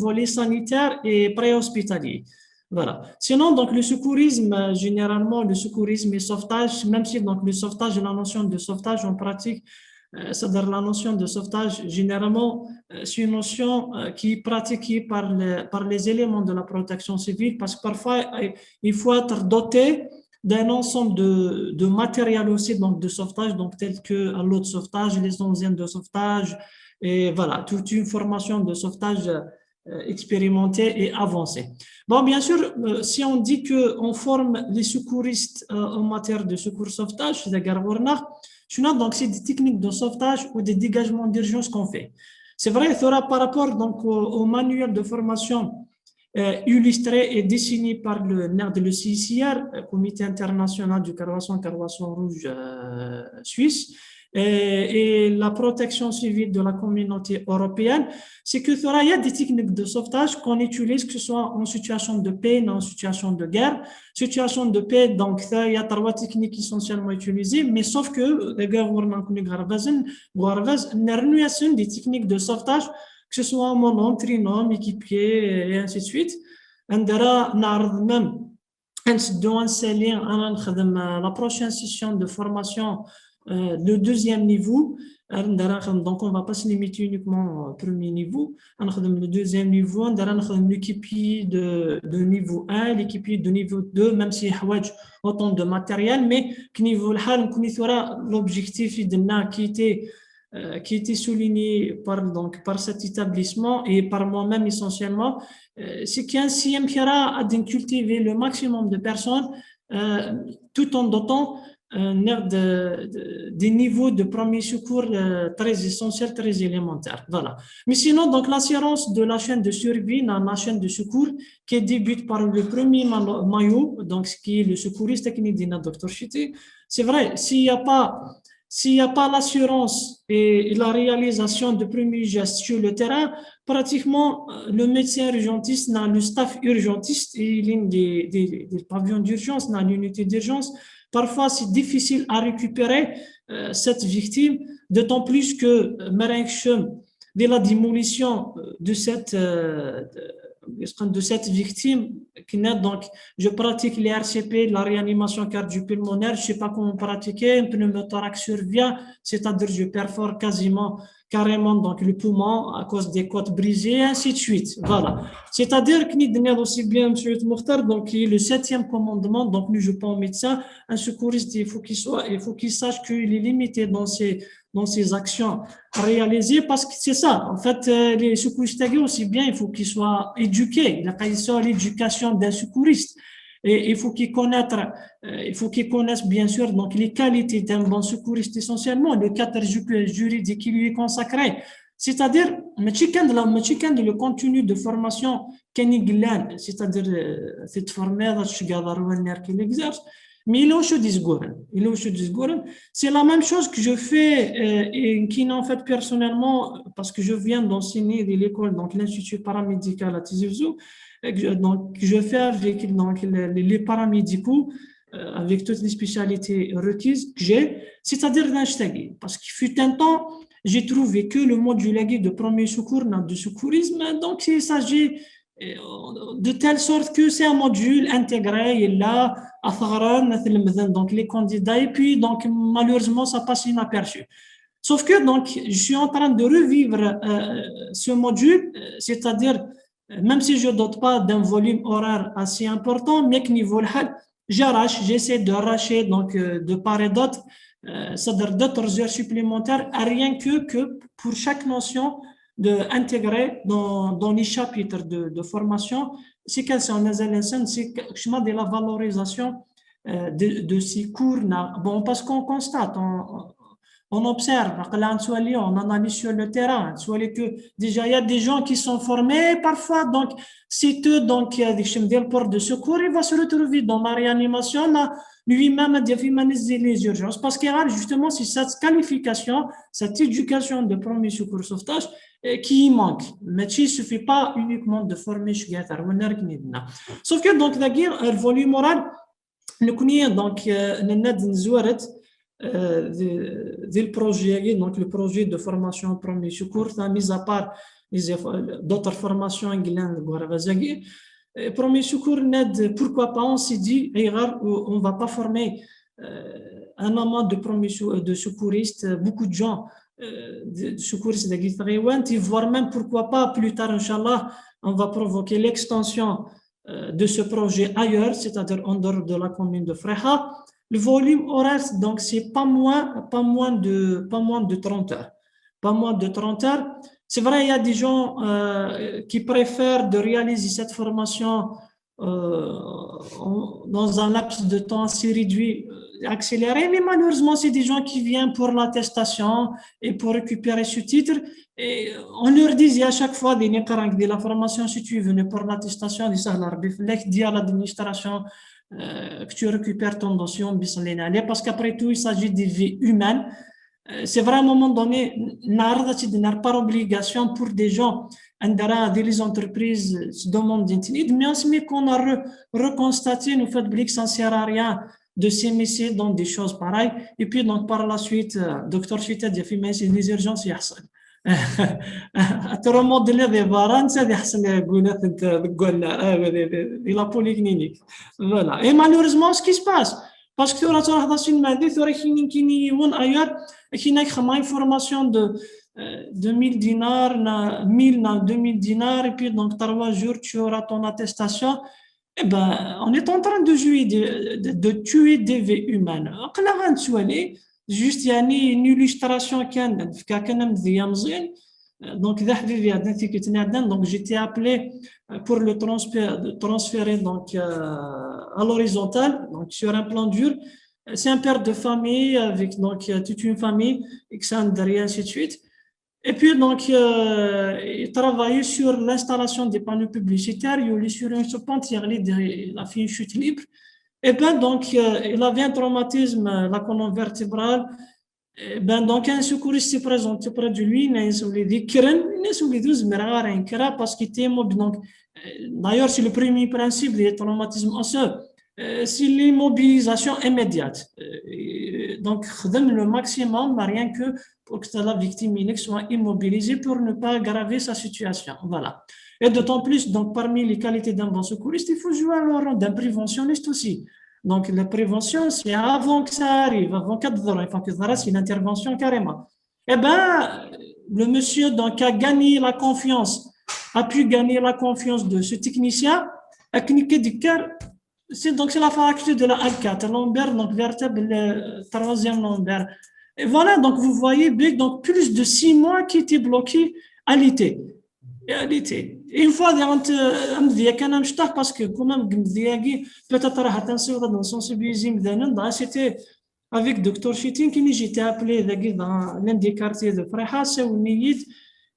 volet sanitaire et préhospitalier. Voilà. Sinon, donc, le secourisme, généralement, le secourisme et sauvetage, même si donc, le sauvetage et la notion de sauvetage en pratique, c'est-à-dire la notion de sauvetage, généralement, c'est une notion qui est pratiquée par les éléments de la protection civile, parce que parfois, il faut être doté d'un ensemble de matériel aussi donc, de sauvetage, donc, tel que l'eau de sauvetage, les onzièmes de sauvetage, et voilà, toute une formation de sauvetage expérimentée et avancée. Bon, bien sûr, si on dit qu'on forme les secouristes en matière de secours-sauvetage, donc c'est des techniques de sauvetage ou des dégagements d'urgence qu'on fait. C'est vrai, par rapport donc, au manuel de formation illustré et dessiné par le CICR, Comité international du Carroisson Rouge Suisse, et la protection civile de la communauté européenne, c'est que il y a des techniques de sauvetage qu'on utilise, que ce soit en situation de paix, en situation de guerre. Situation de paix, donc il y a 3 techniques essentiellement utilisées, mais sauf que les gars, on a des techniques de sauvetage, que ce soit monome, trinôme, équipier, et ainsi de suite. عندنا نعرض même la prochaine session de formation, le 2e niveau. Donc, on ne va pas se limiter uniquement au 1er niveau. On a le 2e niveau, on a l'équipier de niveau 1, l'équipier de niveau 2, même si il y a autant de matériel, mais l'objectif qui était souligné par cet établissement et par moi-même essentiellement, c'est qu'un CM qui a cultiver le maximum de personnes tout en dotant des niveaux de premier secours très essentiels, très élémentaires. Voilà. Mais sinon, donc l'assurance de la chaîne de survie dans la chaîne de secours qui débute par le premier maillot, donc ce qui est le secouriste technique de Dr. Chiti. C'est vrai, s'il n'y a pas l'assurance et la réalisation de premiers gestes sur le terrain, pratiquement le médecin urgentiste, le staff urgentiste et l'une des pavillons d'urgence, dans l'unité d'urgence, parfois c'est difficile à récupérer cette victime, d'autant plus que dès la démolition de cette victime, donc je pratique les RCP, la réanimation cardio-pulmonaire, je ne sais pas comment pratiquer, un pneumothorax survient, c'est-à-dire je perfore carrément donc le poumon à cause des côtes brisées, et ainsi de suite. Voilà. C'est-à-dire que nous aussi bien M. Mokhtar, donc il est le 7e commandement, donc nous je pense au médecin, un secouriste, il faut qu'il sache qu'il est limité dans ses actions réalisées, parce que c'est ça, en fait, les secouristes aussi bien, il faut qu'ils soient éduqués, il faut l'éducation d'un secouriste. Et il faut qu'ils connaissent bien sûr donc les qualités d'un bon secouriste, essentiellement le cadre juridique qui lui est consacré. C'est-à-dire, le contenu de formation c'est-à-dire cette formation qu'il exerce, mais il est aussi c'est la même chose que je fais et qui en fait personnellement, parce que je viens d'enseigner de l'école, donc l'Institut paramédical à Tizi Ouzou. Donc, je fais avec les paramédicaux, avec toutes les spécialités requises que j'ai, c'est-à-dire l'Instagui. Parce qu'il fut un temps, j'ai trouvé que le module de premier secours n'a de secourisme, donc il s'agit de telle sorte que c'est un module intégré, et là, donc les candidats, et puis donc malheureusement, ça passe inaperçu. Sauf que donc, je suis en train de revivre ce module, c'est-à-dire même si je ne dote pas d'un volume horaire assez important, mais que niveau j'essaie d'arracher donc de part et d'autre, c'est-à-dire d'autres heures supplémentaires, rien que pour chaque notion d'intégrer dans les chapitres de formation. C'est qu'elle c'est de la valorisation de ces cours. Bon, parce qu'on constate, on observe, on analyse sur le terrain, que déjà il y a des gens qui sont formés, parfois donc c'est eux donc il y a des portes de secours, il va se retrouver dans la réanimation, lui-même a définitionné les urgences, parce qu'il y a justement cette qualification, cette éducation de premier secours sauvetage qui manque. Mais il ne suffit pas uniquement de former sauf que donc le volume moral le connaît donc le projet, donc le projet de formation premier secours, mis à part d'autres formations premier secours, pourquoi pas, on s'est dit, on ne va pas former un moment de secouristes, beaucoup de gens de secouristes de voire même pourquoi pas plus tard, Inch'Allah, on va provoquer l'extension de ce projet ailleurs, c'est-à-dire en dehors de la commune de Freha. Le volume horaire, donc, c'est pas moins de 30 heures. Pas moins de 30 heures. C'est vrai, il y a des gens qui préfèrent de réaliser cette formation dans un laps de temps assez réduit, accéléré, mais malheureusement, c'est des gens qui viennent pour l'attestation et pour récupérer ce titre. Et on leur dit à chaque fois de la formation, si tu es venu pour l'attestation, dis à l'administration que tu récupères ton dossier, parce qu'après tout, il s'agit des vies humaines. c'est vrai à un moment donné, par obligation pour des gens, des entreprises se demandent d'internet, mais en ce qu'on a reconstaté, nous fait que ça ne sert à rien de s'émisser dans des choses pareilles. Et puis, donc, par la suite, docteur Chita dit, les urgences, il y a ça. ترمودلي دي فرنسا دي حسن قولات انت قلنا دي لا بوليكلينيك فوالا اي مالوريزمون سكي سباس باسكو راه تروح داسين مع دي ثوري كاينين ون ايور كاين خما انفورماسيون دو 2000 دينار 1000 2000 دينار et puis donc 3 jours tu auras ton attestation. Eh ben, on est en train de tuer des vies humaines. قلنا غنتسوالي juste يعني une illustration كان كان مزيان مزيان. Donc donc j'étais appelé pour le transférer donc à l'horizontale, donc sur un plan dur. C'est un père de famille avec donc toute une famille et ainsi de suite. Et puis donc il travaillait sur l'installation des panneaux publicitaires. Il est sur une charpentière, il a fait une chute libre. Et ben donc il avait un traumatisme la colonne vertébrale. Ben donc un secouriste s'est présenté près de lui, parce qu'il était immobile. Donc d'ailleurs c'est le premier principe des traumatismes osseux, c'est l'immobilisation immédiate. Donc le maximum, rien que pour que la victime soit immobilisée pour ne pas aggraver sa situation. Voilà. Et d'autant plus, donc parmi les qualités d'un bon secouriste, il faut jouer le rôle d'un préventionniste aussi. Donc, la prévention, c'est avant que ça arrive, avant qu'il c'est une intervention carrément. Eh bien, le monsieur donc, a gagné la confiance, a pu gagner la confiance de ce technicien, a cliqué du cœur. C'est la fracture de la A4, lombaire, donc vertèbre, le troisième lombaire. Et voilà, donc vous voyez, donc plus de 6 mois qui étaient bloqués à l'été. Et une fois parce que quand même peut-être sensibiliser c'était avec Dr Chitin qui j'étais appelé dans l'un des quartiers de Freha, c'est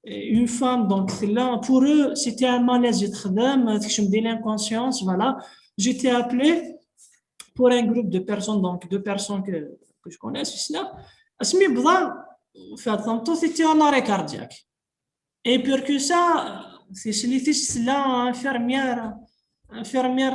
une femme donc là pour eux c'était un malaise de l'inconscience. Voilà, j'étais appelé pour un groupe de personnes, donc 2 personnes que je connais ici là. C'était un arrêt cardiaque. Et pour que ça, c'est là infirmière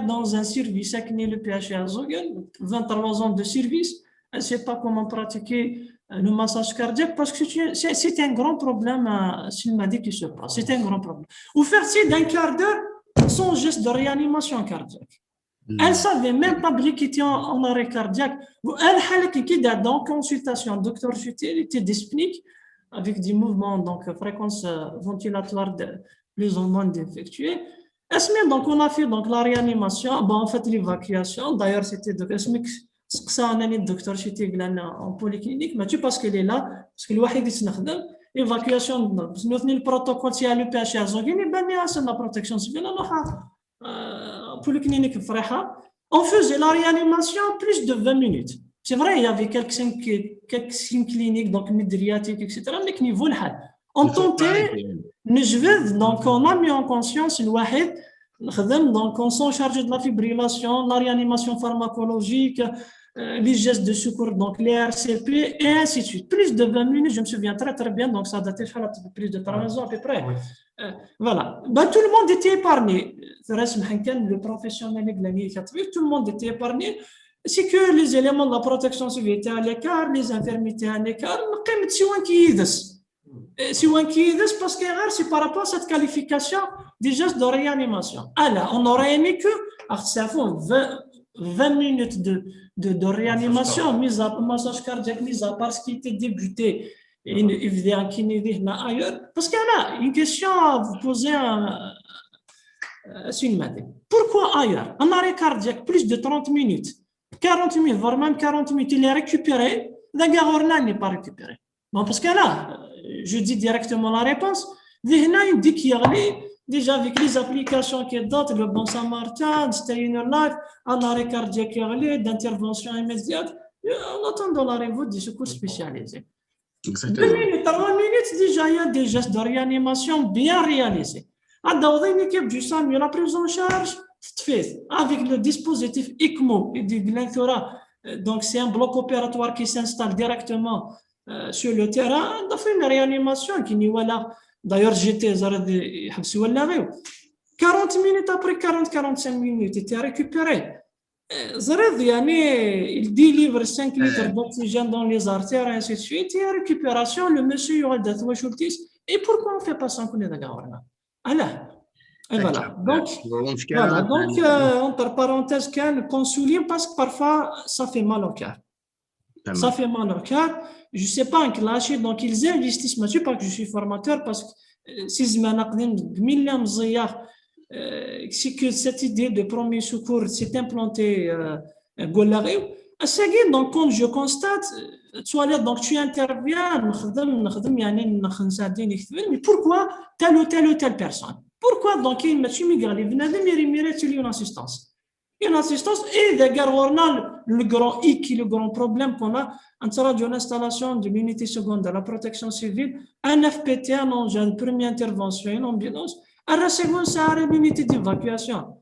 dans un service, qui est le PHA Zogen, 23 ans de service, elle ne sait pas comment pratiquer le massage cardiaque parce que c'est un grand problème, s'il m'a dit qu'il se passe, c'est un grand problème. Ou faire ça d'un quart d'heure sans geste de réanimation cardiaque. Elle ne savait même pas qu'il était en arrêt cardiaque. Elle qui est dans consultation, docteur Chutil était dyspnique, avec des mouvements, donc fréquence ventilatoire plus ou moins défectuée. Donc on a fait donc, la réanimation, en fait l'évacuation. D'ailleurs, c'était le docteur Chiti en polyclinique, mais tu parce qu'elle est là, parce que l'évacuation, le protocole, c'est le PHR, c'est la protection civile, polyclinique Freha. On faisait la réanimation plus de 20 minutes. C'est vrai, il y avait quelques signes cliniques, donc médiatiques, etc., mais qui niveau le hal. On tentait, donc on a mis en conscience le wahid, donc on s'en chargeait de la fibrillation, la réanimation pharmacologique, les gestes de secours, donc les RCP, et ainsi de suite. Plus de 20 minutes, je me souviens très très bien, donc ça datait plus de 3 ans à peu près. Voilà. Tout le monde était épargné. Le professionnel, tout le monde était épargné. C'est que les éléments de la protection civile étaient à l'écart, les infirmités à l'écart, parce que c'est par rapport à cette qualification des gestes de réanimation. Alors, on aurait aimé que 20 minutes de réanimation, mise à massage cardiaque, mise à part ce qui était débuté, ailleurs. Parce qu'il y a une question à vous poser à pourquoi ailleurs? Un arrêt cardiaque, plus de 30 minutes. 40 minutes, voire même 40 minutes, il est récupéré. D'accord, il n'est pas récupéré. Bon, parce que là, je dis directement la réponse. Il dit qu'il y a déjà avec les applications qui datent, le Bon Samaritain, Stay in Your Life, un arrêt cardiaque d'intervention immédiate, en attendant l'arrivée du secours spécialisé. 2 minutes, 3 minutes, déjà, il y a des gestes de réanimation bien réalisés. Dans une équipe du SAMU, la prise en charge, avec le dispositif ECMO et du Glenthora, donc c'est un bloc opératoire qui s'installe directement sur le terrain, on a fait une réanimation qui n'y voilà. D'ailleurs, j'étais 40 minutes après 40-45 minutes, il était récupéré. Zared, il délivre 5 litres d'oxygène dans les artères, et ainsi de suite. Et récupération, le monsieur, il aura des et pourquoi on ne fait pas ça? Et voilà. Donc, entre parenthèses, qu'on souligne parce que parfois, ça fait mal au cœur. Ça fait mal au cœur. Je ne sais pas en clash, donc ils investissent, mais je ne sais pas que je suis formateur parce que si je c'est que cette idée de premier secours s'est implantée donc quand je constate donc tu interviens mais pourquoi telle ou telle personne, pourquoi donc il m'a une assistance et le grand hic, le grand problème qu'on a entre l'installation de l'unité secondaire, la protection civile, un FPT, une première intervention, une ambulance. La seconde, c'est l'unité d'évacuation.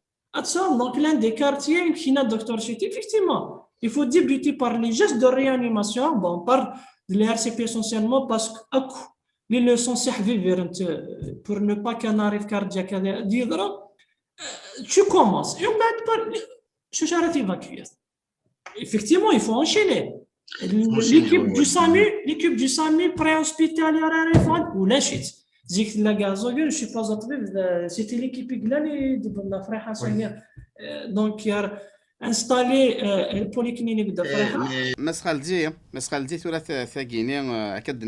Donc, l'un des quartiers qui n'a docteur Chiti, effectivement, il faut débuter par les gestes de réanimation. Bon, on parle de l'RCP essentiellement parce que les leçons pour ne pas qu'un arrêt cardiaque tu commences. Et on va j'arrête d'évacuer. Effectivement, il faut enchaîner. L'équipe du SAMU préhospitalière ou la chute. Je ne suis pas c'était l'équipe de Freha Samir. Donc, il y a installé le polyclinique de Freha. مسخالدي ثلاثة ثاقيني أكد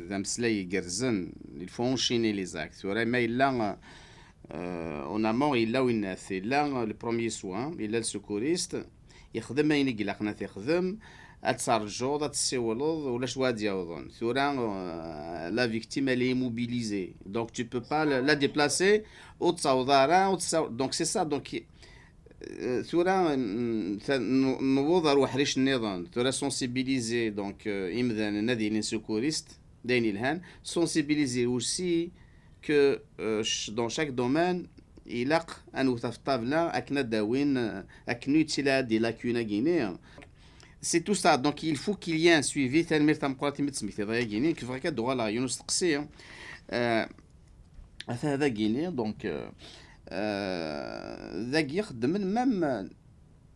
ذا مسلاي جرزن الفو انشيني لي زاكت ثورا ما إلا اون امون إلا ويناث إلا لو بروميي سوان إلا السكوريست يخدم ما ينقل قنا تخدم أتسرجوض أتسيولوض ولا شواد يوضون ثورا لا فيكتيم elle est immobilisée donc tu peux pas la déplacer ou تصاوضارا donc c'est ça donc ثورا نوض روح ريش النظام ثورا سونسيبيليزي دونك إمذان نادي لي سكوريست داين الهان سونسيبيليزي aussi que dans chaque domaine il a un outaftav là akna dawin aknu tila des lacunes à Guinée. C'est tout ça, donc il faut qu'il y ait un suivi تنمير تمقراتي متسميتي ضايا غيني كيف غير كدوغ لا يونس تقسي هذا غيني دونك ذاك يخدم ميم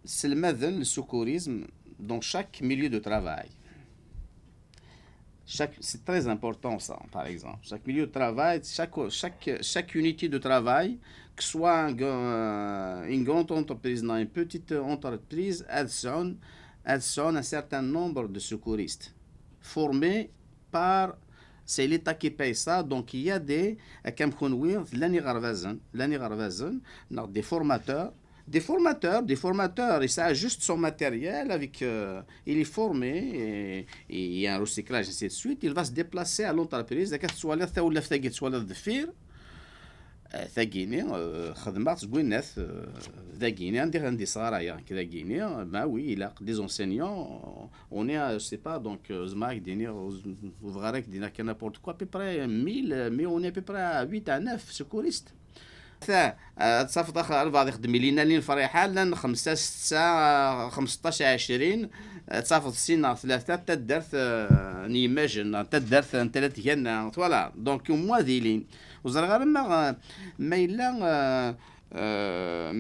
سلمذن السكوريزم dans chaque milieu de travail. C'est très important ça, par exemple. Chaque milieu de travail, chaque unité de travail, que ce soit une grande entreprise ou une petite entreprise, elle sonne un certain nombre de secouristes formés par... C'est l'État qui paye ça, donc il y a des formateurs, et ça juste son matériel avec il est formé et il y a un recyclage et ainsi de suite, il va se déplacer à l'entreprise داك السوالف تا ولا ثاقيت سوالف الضفير ثاقيني خدمات زوين ناس ثاقيني عندي صغاريا كذا كيني bah oui il a des enseignants on est je sais pas donc زماك ديني وصغارك دينا كان n'importe quoi à peu près 1000 mais on est à peu près à 8 à 9 secouristes تصافط اخر بعض يخدم لينا لين فريحه لان 5 6 15 20 تصافط سينا ثلاثه تدرت نيماجن تدرت ثلاث كان فوالا دونك موازيلين وزرغار ما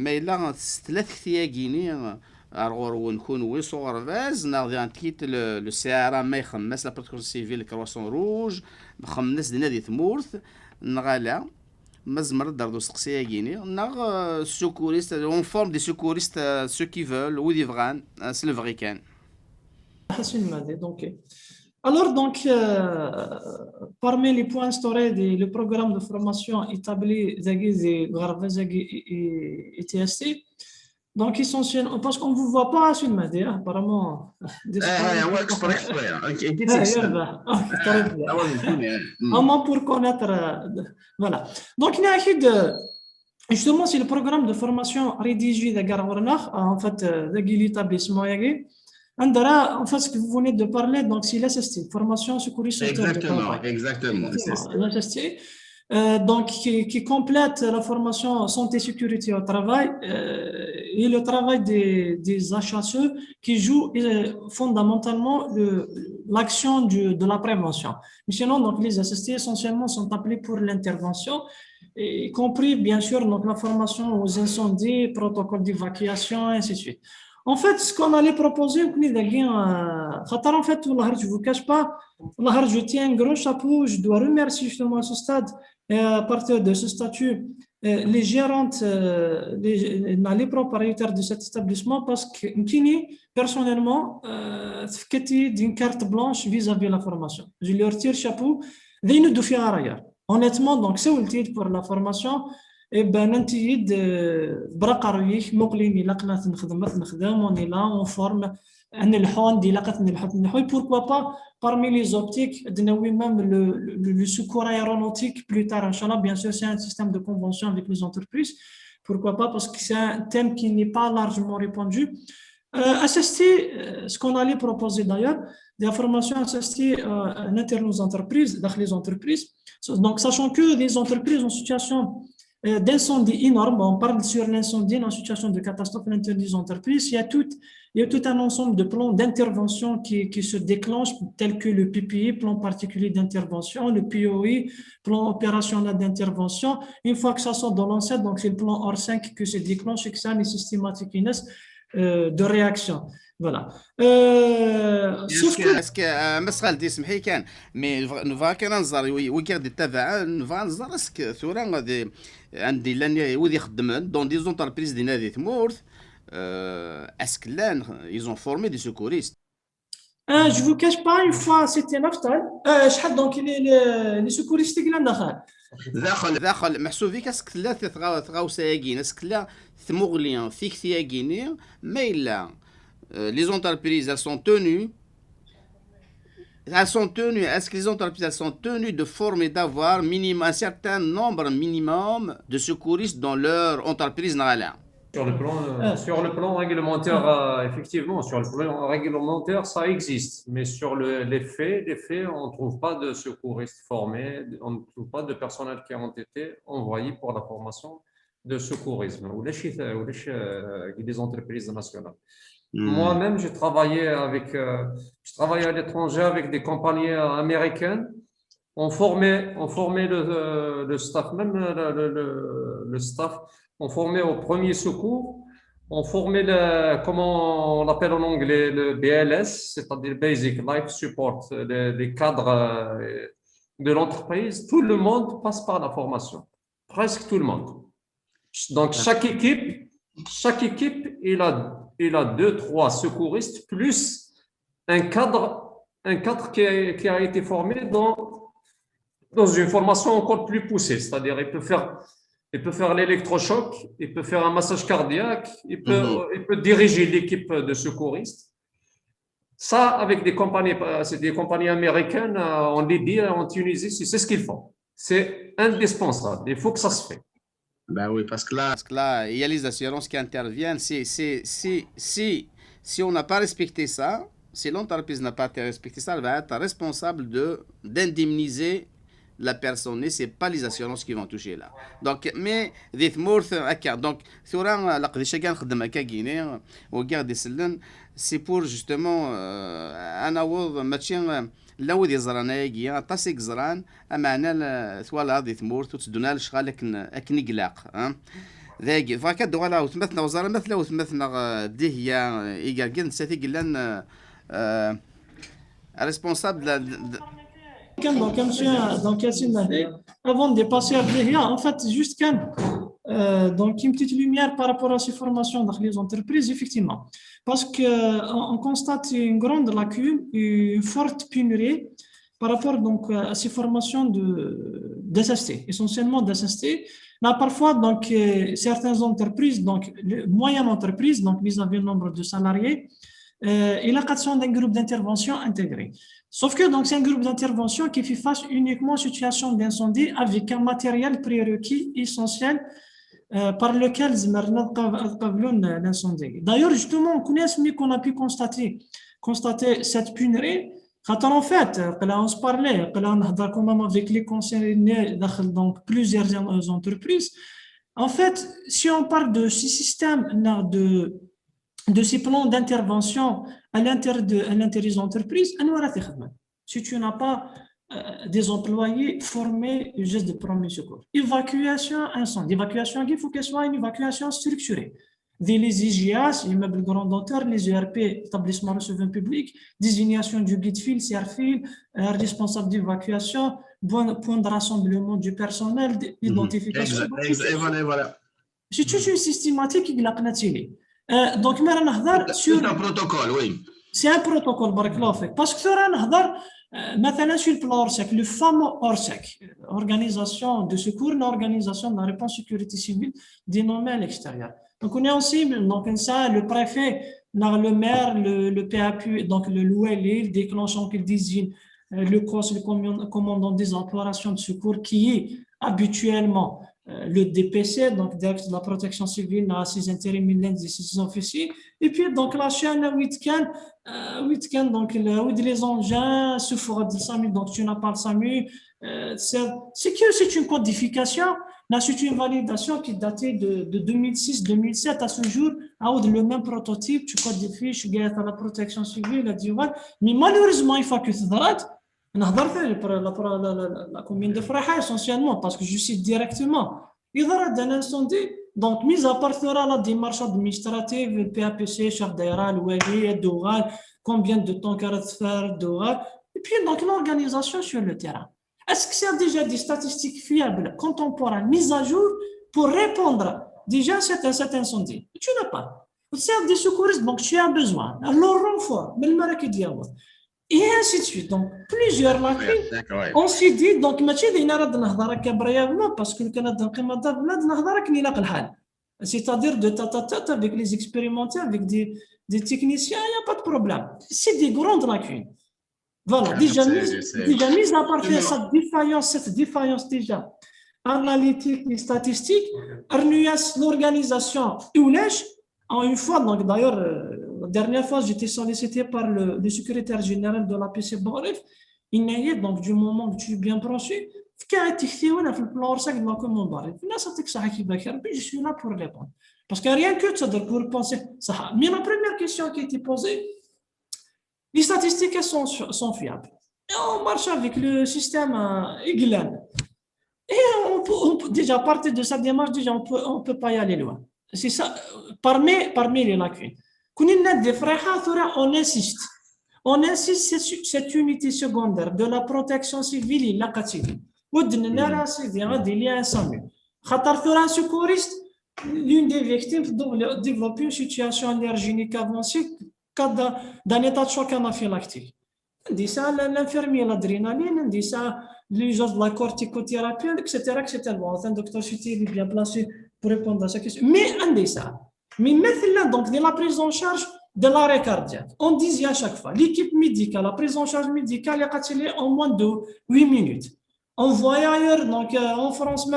الا ثلاث ثياقيني ارغور ونكون ويصور فاز ناضي انتيت لو سي ار ما يخمس لا بروتكسيون سيفيل كرواسون روج خمس دينا دي ثمورث نغالا مزمر دردو سقسيا غيني ناغ سكوريست اون فورم دي سكوريست سو كي فول ou des vrais c'est le vrai can. Alors, donc, parmi les points instaurés du programme de formation établi et TST, donc essentiellement, parce qu'on ne vous voit pas sur le média, apparemment. Pour connaître. Voilà. Donc, il y a justement, c'est le programme de formation rédigé de Garourna, en fait, de l'établissement. En fait, ce que vous venez de parler, donc c'est l'SST, formation secouriste. Exactement. L'SST, donc qui complète la formation santé sécurité au travail. et le travail des HSE qui jouent fondamentalement l'action de la prévention. Mais sinon, donc, les SST essentiellement sont appelés pour l'intervention, y compris bien sûr donc, la formation aux incendies, protocoles d'évacuation, et ainsi de suite. En fait, ce qu'on allait proposer, en fait, je ne vous cache pas, je tiens un gros chapeau, je dois remercier justement à ce stade, à partir de ce statut, les gérantes, les propriétaires de cet établissement, parce que personnellement, c'est d'une carte blanche vis-à-vis de la formation. Je leur tire chapeau. Honnêtement, donc c'est le pour la formation. Et ben ننتيد برا ريح مقلين إلا قنات نخدم on est là on forme نلحون دي لقت نلحون pourquoi pas parmi les optiques oui même le secours aéronautique plus tard inchallah bien sûr c'est un système de convention avec les entreprises pourquoi pas parce que c'est un thème qui n'est pas largement répandu assister ce qu'on allait proposer d'ailleurs des formations assistées à l'intérieur des entreprises dans les entreprises donc sachant que les entreprises en situation d'incendie énorme, on parle sur l'incendie en situation de catastrophe à l'intérieur des entreprises, il y a tout un ensemble de plans d'intervention qui se déclenchent, tels que le PPI, plan particulier d'intervention, le POI, plan opérationnel d'intervention. Une fois que ça sort dans l'ancêtre, donc c'est le plan OR5 que se déclenche et que ça a une systématique de réaction. Voilà. Sauf que مسخال دي سمحي كان مي نفا كان نزار ويكاد تابع نفا نزار اسك ثورا غادي عندي لان ودي خدمن دون دي زونتربريز ديال نادي ثمورث اسك لان ils ont formé des secouristes. Je vous cache pas une fois c'était Naftal شحال دونك les secouristes اللي دخل داخل محسوب فيك اسك لا تغاو سايقين اسك لا ثمغليان فيك ثياقيني ما الا les entreprises, elles sont tenues, est-ce que les entreprises, elles sont tenues de former, d'avoir un certain nombre minimum de secouristes dans leur entreprise nationale? Sur le plan réglementaire, effectivement, sur le plan réglementaire, ça existe. Mais sur les faits, on ne trouve pas de secouristes formés, on ne trouve pas de personnel qui ont été envoyés pour la formation de secourisme ou les entreprises nationales. Moi-même, je travaillais à l'étranger avec des compagnies américaines. On formait le staff, même le staff, on formait au premier secours, on formait comment on l'appelle en anglais, le BLS, c'est-à-dire Basic Life Support, les cadres de l'entreprise. Tout le monde passe par la formation, presque tout le monde. Donc, chaque équipe, il a 2-3 secouristes plus un cadre qui a été formé dans une formation encore plus poussée. C'est-à-dire, il peut faire l'électrochoc, il peut faire un massage cardiaque, il peut diriger l'équipe de secouristes. Ça, avec c'est des compagnies américaines en Libye, en Tunisie, c'est ce qu'ils font. C'est indispensable. Il faut que ça se fait. Ben oui, parce que là, il y a les assurances qui interviennent. Si on n'a pas respecté ça, si l'entreprise n'a pas respecté ça, elle va être responsable d'indemniser la personne. Et ce n'est pas les assurances qui vont toucher là. Donc, mais des morts, donc, c'est pour justement لا ودي زران يجي طاسك زران أمانة ثوالا دي ثمورت وتدونا لشغال أكني قلاق ذاك فكاد ولا وثمثنا وزارة مثلا وثمثنا دهيا إيجا جن ساتي قلنا responsable donc avant de passer à Dehia, en fait juste donc une petite lumière par rapport à ces formations dans les entreprises effectivement parce qu'on constate une grande lacune, une forte pénurie par rapport donc, à ces formations d'assistés, essentiellement d'assistés. Là, parfois, donc, certaines entreprises, donc, moyennes entreprises, donc vis-à-vis du nombre de salariés, et la création d'un groupe d'intervention intégré. Sauf que c'est un groupe d'intervention qui fait face uniquement aux situations d'incendie avec un matériel prérequis essentiel par lequel l'incendie. D'ailleurs, justement, on connaît ce qu'on a pu constater cette pénurie. En fait, on se parlait, on a quand même avec les concernés, donc plusieurs entreprises. En fait, si on parle de ce système, de ces plans d'intervention à l'intérieur des entreprises, si tu n'as pas des employés formés au geste de premier secours. Évacuation incendie. Évacuation, il faut qu'elle soit une évacuation structurée. Les IGAS, immeubles grandeur, les ERP, établissements recevant public, désignation du guide fil, CRFIL, responsable d'évacuation, point de rassemblement du personnel, identification. Voilà. C'est une systématique qui l'a planté. Donc, c'est un protocole, oui. C'est un protocole, parce que maintenant sur le plan ORSEC, le fameux ORSEC, organisation de secours, l'organisation de la réponse sécurité civile dénommée à l'extérieur. Donc, on est aussi, donc, ça, le préfet, le maire, le PAPU, donc l'OLE, le déclenchant qu'il désigne, le COS, le commandant des opérations de secours, qui est habituellement le DPC, donc directeur de la protection civile, dans ses intérimaires et ses officiers, et puis donc la chaîne week-end, donc les engins, souffrent de SAMU, donc tu n'as pas le SAMU, c'est une codification, là c'est une validation qui datait de 2006-2007 à ce jour, le même prototype, tu codifies, tu gagnes à la protection civile, la douane, mais malheureusement, il faut que tu te la commune de Fraha essentiellement parce que je cite directement il y aura un incendie donc mise à part la démarche administrative le PAPC chef d'aéra le wali Dougal combien de temps qu'elle va faire Dougal et puis donc l'organisation sur le terrain est-ce que c'est déjà des statistiques fiables contemporaines mises à jour pour répondre déjà à cet incendie tu n'as pas c'est des secouristes donc tu as besoin alors renfort mais le marque diable et ainsi de suite. Donc, plusieurs lacunes. On s'est dit, donc, parce que le Canada, c'est-à-dire de tata avec les expérimentés, avec des techniciens, il n'y a pas de problème. C'est des grandes lacunes. Voilà, déjà mise à part cette défaillance déjà analytique et statistique, l'organisation ULESH, en une fois, donc d'ailleurs, la dernière fois, j'étais sollicité par le secrétaire général de l'APC Borif. Il y a donc du moment que tu es bien branché, je suis là pour répondre. Parce qu'il n'y a rien que ça pour penser ça. Mais la première question qui a été posée, les statistiques sont fiables. Et on marche avec le système EGLAN. Et on peut déjà partir de cette démarche, déjà on peut pas y aller loin. C'est ça, parmi les lacunes. On insiste. On insiste sur cette unité secondaire de la protection civile et la civile. Des liens SAMU. Un secouriste, l'une des victimes développe une situation allergénique avancée d'un état de choc anaphylactique. dit ça l'infirmier, l'adrénaline, dit ça l'usage de la corticothérapie, etc. Bon, un docteur Chuti est bien placé pour répondre à cette question. Mais on dit ça. Mais maintenant, donc, de la prise en charge de l'arrêt cardiaque, on disait à chaque fois, l'équipe médicale, la prise en charge médicale est en moins de 8 minutes. On voit ailleurs, donc en France,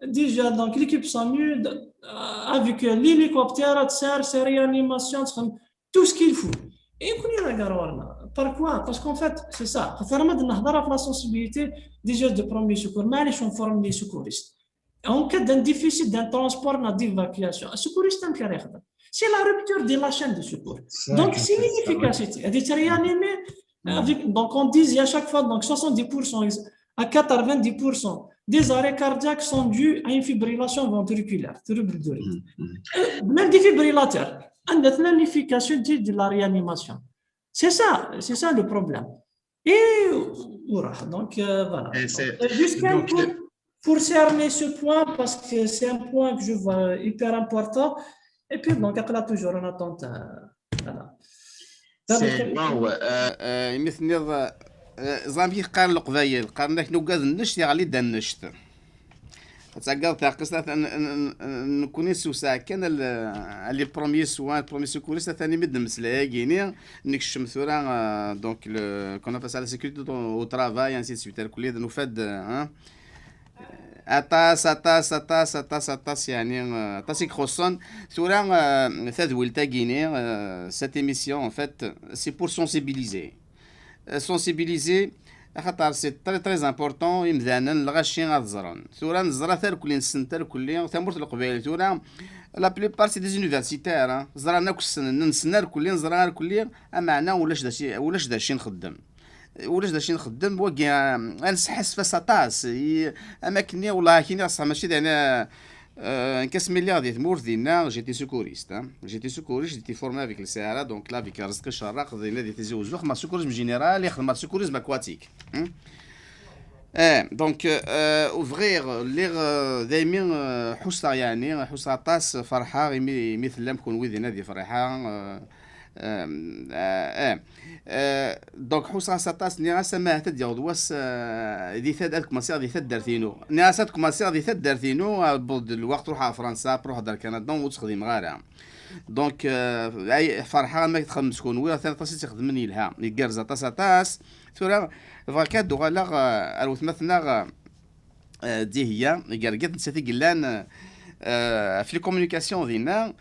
déjà, donc l'équipe SAMU, avec l'hélicoptère, c'est réanimation, tout ce qu'il faut. Et pourquoi? Parce qu'en fait, c'est ça. Il faut la sensibilité des gestes de premier secours. Mais ils sont formés secouristes. En cas d'un déficit d'un transport, d'évacuation, un secouriste, c'est la rupture de la chaîne de secours. Donc, c'est l'inefficacité. Donc, on dit à chaque fois, donc 70% à 90% des arrêts cardiaques sont dus à une fibrillation ventriculaire. Même des fibrillateurs. L'efficacité de la réanimation. C'est ça le problème. Et donc, voilà. Juste pour cerner ce point, parce que c'est un point que je vois hyper important. Et puis, donc, après, toujours en attente. Voilà. مثل زامبي قال القبايل قال لك نوقاد النشت يغلي دا النشت تاقال تاقص نكوني سوسا كان لي بروميي سيكوريست ثاني مد مسلا كيني نكشم ثورا دونك كون فاس على سيكوريتي او ترافاي انسي سويت الكليه نفاد اتاس يعني تاسيك خصون ثورا ثادويل تاكيني cette émission en fait c'est pour sensibiliser خاطر سي تري امبورطون يمدانا الغاشي غتزرن ثورا نزرا ثار كلي نسن ثار كلي ثمورت القبائل ثورا لا بليبار سي دي زونيفرسيتير زرانا كسن نسنار كلي نزرا كلي معنا ولاش داشي نخدم واكي نسحس فاساطاس اماكني والله كيني اصلا ماشي انا نكاس مليار ديال تمور ديالنا جيتي سكوريست جيتي فورمي افيك السياره دونك لا فيك رزق الشراق ديالنا دي تيزوج خدمه سكوريزم جينيرال يخدم سكوريزم اكواتيك دونك اوفغير ليغ دايما حصه يعني حصه طاس فرحه مثل لم كون ويدنا دي فرحه دونك حوسا ساتاس نياسا ما تدير دواس دي ثاد كوماسير دي ثاد دارتينو نياسا كوماسير دي ثاد دارتينو بود الوقت روح على فرنسا بروح دار كندا وتخدم غارة دونك اي فرحه ما تخدم شكون ولا ثاني طاس تخدمني لها يقرزا طاس ثورا فاكاد دوغالا الوث مثلا دي هي قرقت نسيتي قلان في الكومونيكاسيون ديالنا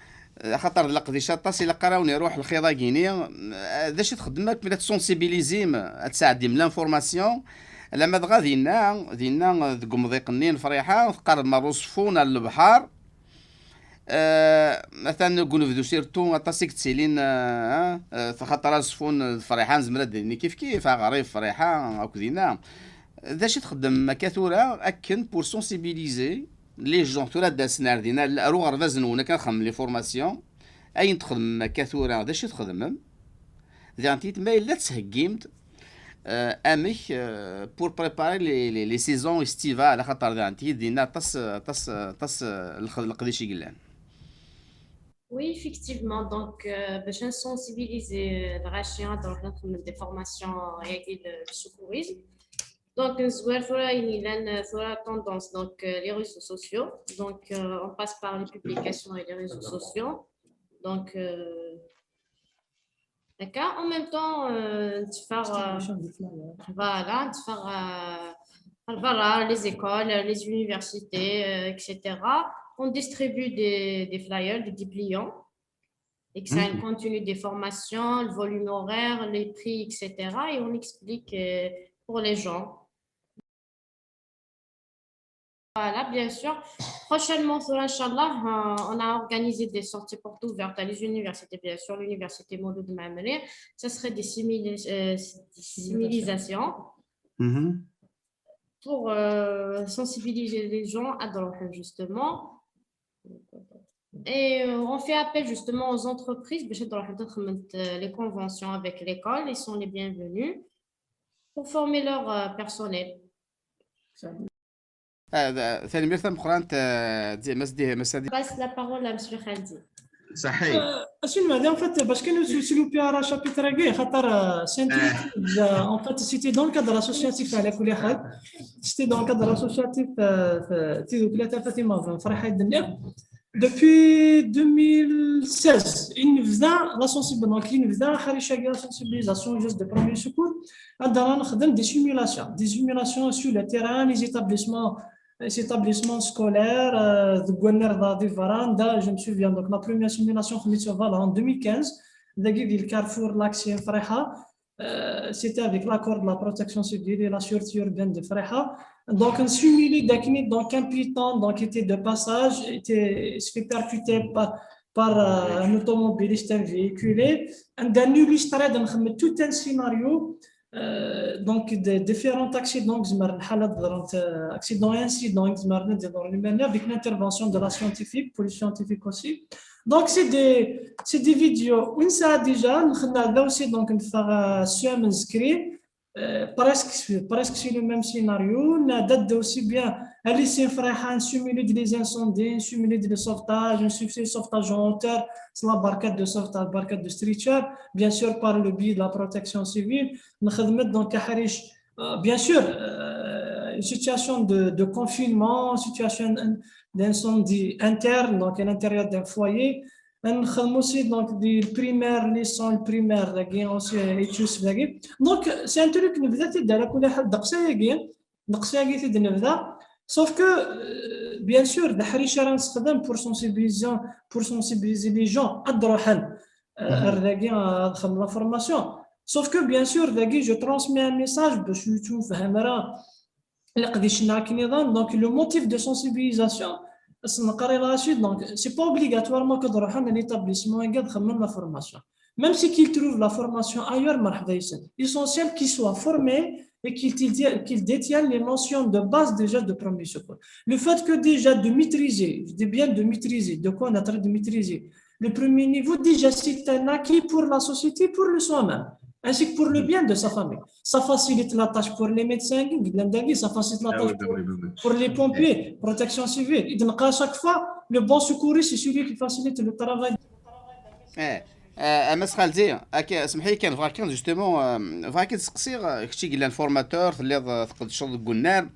خاطر لقديش طاس الا قراوني روح الخيضه كيني داش تخدمك بلا تسونسيبيليزيم تساعد من لانفورماسيون لما دغا دينا مضيقنين فريحه قرب ما رصفونا للبحر مثلا نقولوا في دوسيرتو طاسيك تسيلين خاطر رصفون الفريحان زمرا ديني كيف غريب فريحه هاك دينا داش تخدم كثوره اكن بور سونسيبيليزي لي جون ثورا داسنا دينا رو غرفازنونا كنخدم لي فورماسيون اين تخدم كثوره داش تخدم ديانتيت ما الا تسهقيمت امك بور بريباري لي سيزون استيفال على خاطر ديانتي دينا طاس القديش يقلان. Oui, effectivement. Donc, je suis sensibilisée à la dans des formations et le secourisme. Donc, il y a une tendance, donc les réseaux sociaux. Donc, on passe par les publications et les réseaux sociaux. Donc, d'accord. En même temps, voilà, les écoles, les universités, etc. On distribue des flyers, des dépliants, et que ça contenu des formations, le volume horaire, les prix, etc. Et on explique pour les gens. Voilà, bien sûr. Prochainement, Inch'Allah, on a organisé des sorties portes ouvertes à les universités, bien sûr, l'université Mouloud Maamri. Ce serait des similisations pour sensibiliser les gens à Dorohane, justement. Et on fait appel justement aux entreprises, les conventions avec l'école, ils sont les bienvenus pour former leur personnel. ثاني مرتم قرانت دي مسدي Passe la parole à M. Khaldi. صحيح شنو هذا en fait باش كانوا سلوبي على شابيتر كاع خاطر سانتيك en fait c'était dans le cadre associatif على كل حال c'était dans le cadre associatif تي ثلاثه فاطمه فرحه الدنيا depuis 2016 il faisait la sensibilisation il faisait حريشه la sensibilisation juste de premier secours عندنا نخدم des simulations sur le terrain les établissements scolaires de Gwenerda de Varanda je me souviens donc la première simulation en 2015 le Carrefour Laxien Freha c'était avec l'accord de la protection civile et la sûreté urbaine de Freha. Donc, un simulé d'acné, donc un piéton donc était de passage, se fait percuter par un automobiliste véhiculé. Un illustré dans tout un scénario, donc de différents accidents, accidents et incidents, avec l'intervention de la police scientifique aussi. Donc, c'est des vidéos. On sait déjà, on a aussi donc un script. Presque c'est le même scénario. On a date aussi bien un simulé des incendies, un simulé de sauvetage, un succès de sauvetage en hauteur, c'est la barcade de sauvetage, barcade de stretcher, bien sûr par le biais de la protection civile. On a donc bien sûr une situation de confinement, une situation d'incendie interne, donc à l'intérieur d'un foyer. On aussi donc des primaires, les soins primaires, aussi études. Donc c'est un truc que nous faisons dans la couleur d'Aqsa, sauf que bien sûr, pour sensibiliser les gens à Dorohane, la formation. Sauf que bien sûr je transmets un message باش يشوف راه اللي قد يشنا كي نظام. donc le motif de sensibilisation نقري رشيد. donc c'est pas obligatoirement que تروح à un établissement يقعد خمم la formation, même si qu'il trouve la formation ailleurs مرحبا يسن. Essentiel qu'il soit formé et qu'il détienne les notions de base déjà de premier secours. Le fait que déjà de maîtriser, je dis bien de maîtriser, de quoi on a train de maîtriser le premier niveau, déjà c'est un acquis pour la société, pour le soi-même, ainsi que pour le bien de sa famille. Ça facilite la tâche pour les médecins, ça facilite la tâche pour les pompiers, protection civile. Et donc à chaque fois, le bon secouriste, c'est celui qui facilite le travail. اما خالتي اسمح لي كان فراكين جوستومون فراكين تسقسي كشي قلنا الفورماتور اللي ثقل الشغل قلنا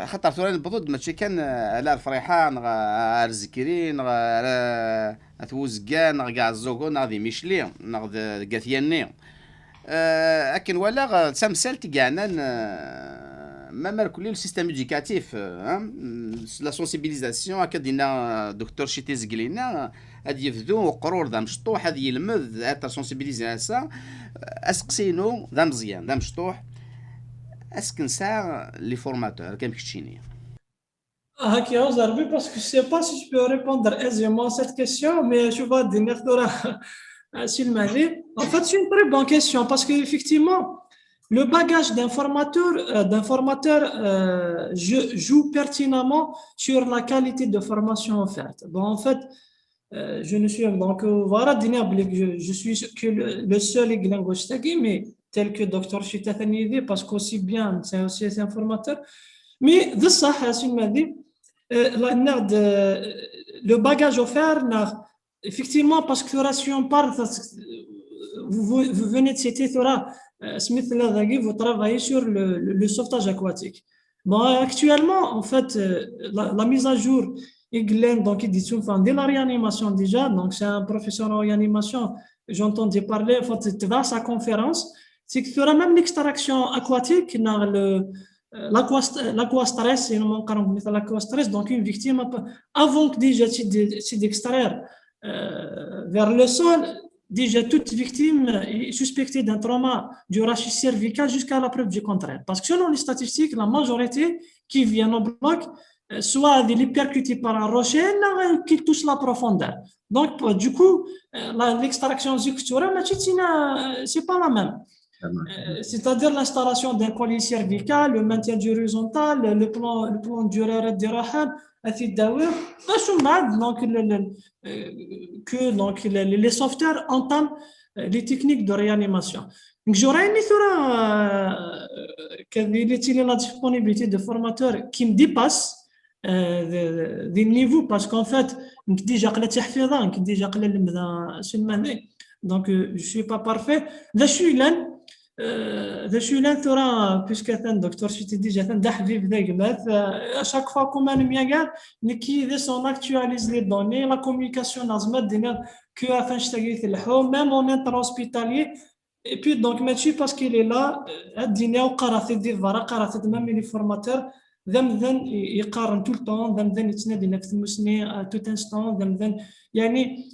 خاطر ثورا البطود ماشي كان على الفريحان على الزكرين على ثوزكان كاع الزوكون غادي ميشلي ناخذ كاثياني لكن ولا تمثلت كاعنا ما كل السيستم éducatif لا سونسيبيليزاسيون هكا دينا دكتور شيتي زقلينا هادي يفدو قرور ذا مشطوح هادي يلمذ هاد سونسيبيليزاسيون اسقسينو ذا مزيان ذا مشطوح اسكن ساعه لي فورماتور كان كتشيني هاكي Zarbi, parce que je sais pas si je peux répondre aisément à cette question, mais je vais donner en fait, c'est une très bonne question parce qu'effectivement, le bagage d'un formateur joue pertinemment sur la qualité de formation offerte. Bon, en fait, je ne suis donc voilà, je suis que le seul linguiste, mais tel que Dr. Chita Thanidi, parce qu'aussi bien, c'est aussi un formateur. Mais de ça, le bagage offert, effectivement, parce que si on parle, vous venez de citer Smith, vous travaillez sur le sauvetage aquatique. Bon, actuellement, en fait, la mise à jour, donc il dit de la réanimation déjà, donc c'est un professeur en réanimation, j'entendais parler, en fait, dans sa conférence, c'est qu'il y aura même l'extraction aquatique dans l'aquastress, donc une victime, avant que déjà c'est d'extraire vers le sol, déjà toute victime est suspectée d'un trauma du rachis cervical jusqu'à la preuve du contraire. Parce que selon les statistiques, la majorité qui viennent au bloc, soit des percutés par un rocher, qui touche la profondeur. Donc, du coup, l'extraction zictura, c'est pas la même. C'est-à-dire l'installation d'un collier cervical, le maintien du horizontal, le plan du raham, donc les sauveteurs entament les techniques de réanimation. Donc j'aurais aimé la disponibilité de formateurs qui me dépassent des niveaux, parce qu'en fait déjà donc je suis pas parfait. Je suis là, puisque un docteur, je t'ai dit, j'ai un حبيب à chaque fois qu'on a une qui on actualise les données, la communication que afin de même en intra-hospitalier. Et puis donc Mathieu, parce qu'il est là, dîner au karaté même les formateurs ils يقارن tout le temps يتنادي نفس المسني à tout instant يعني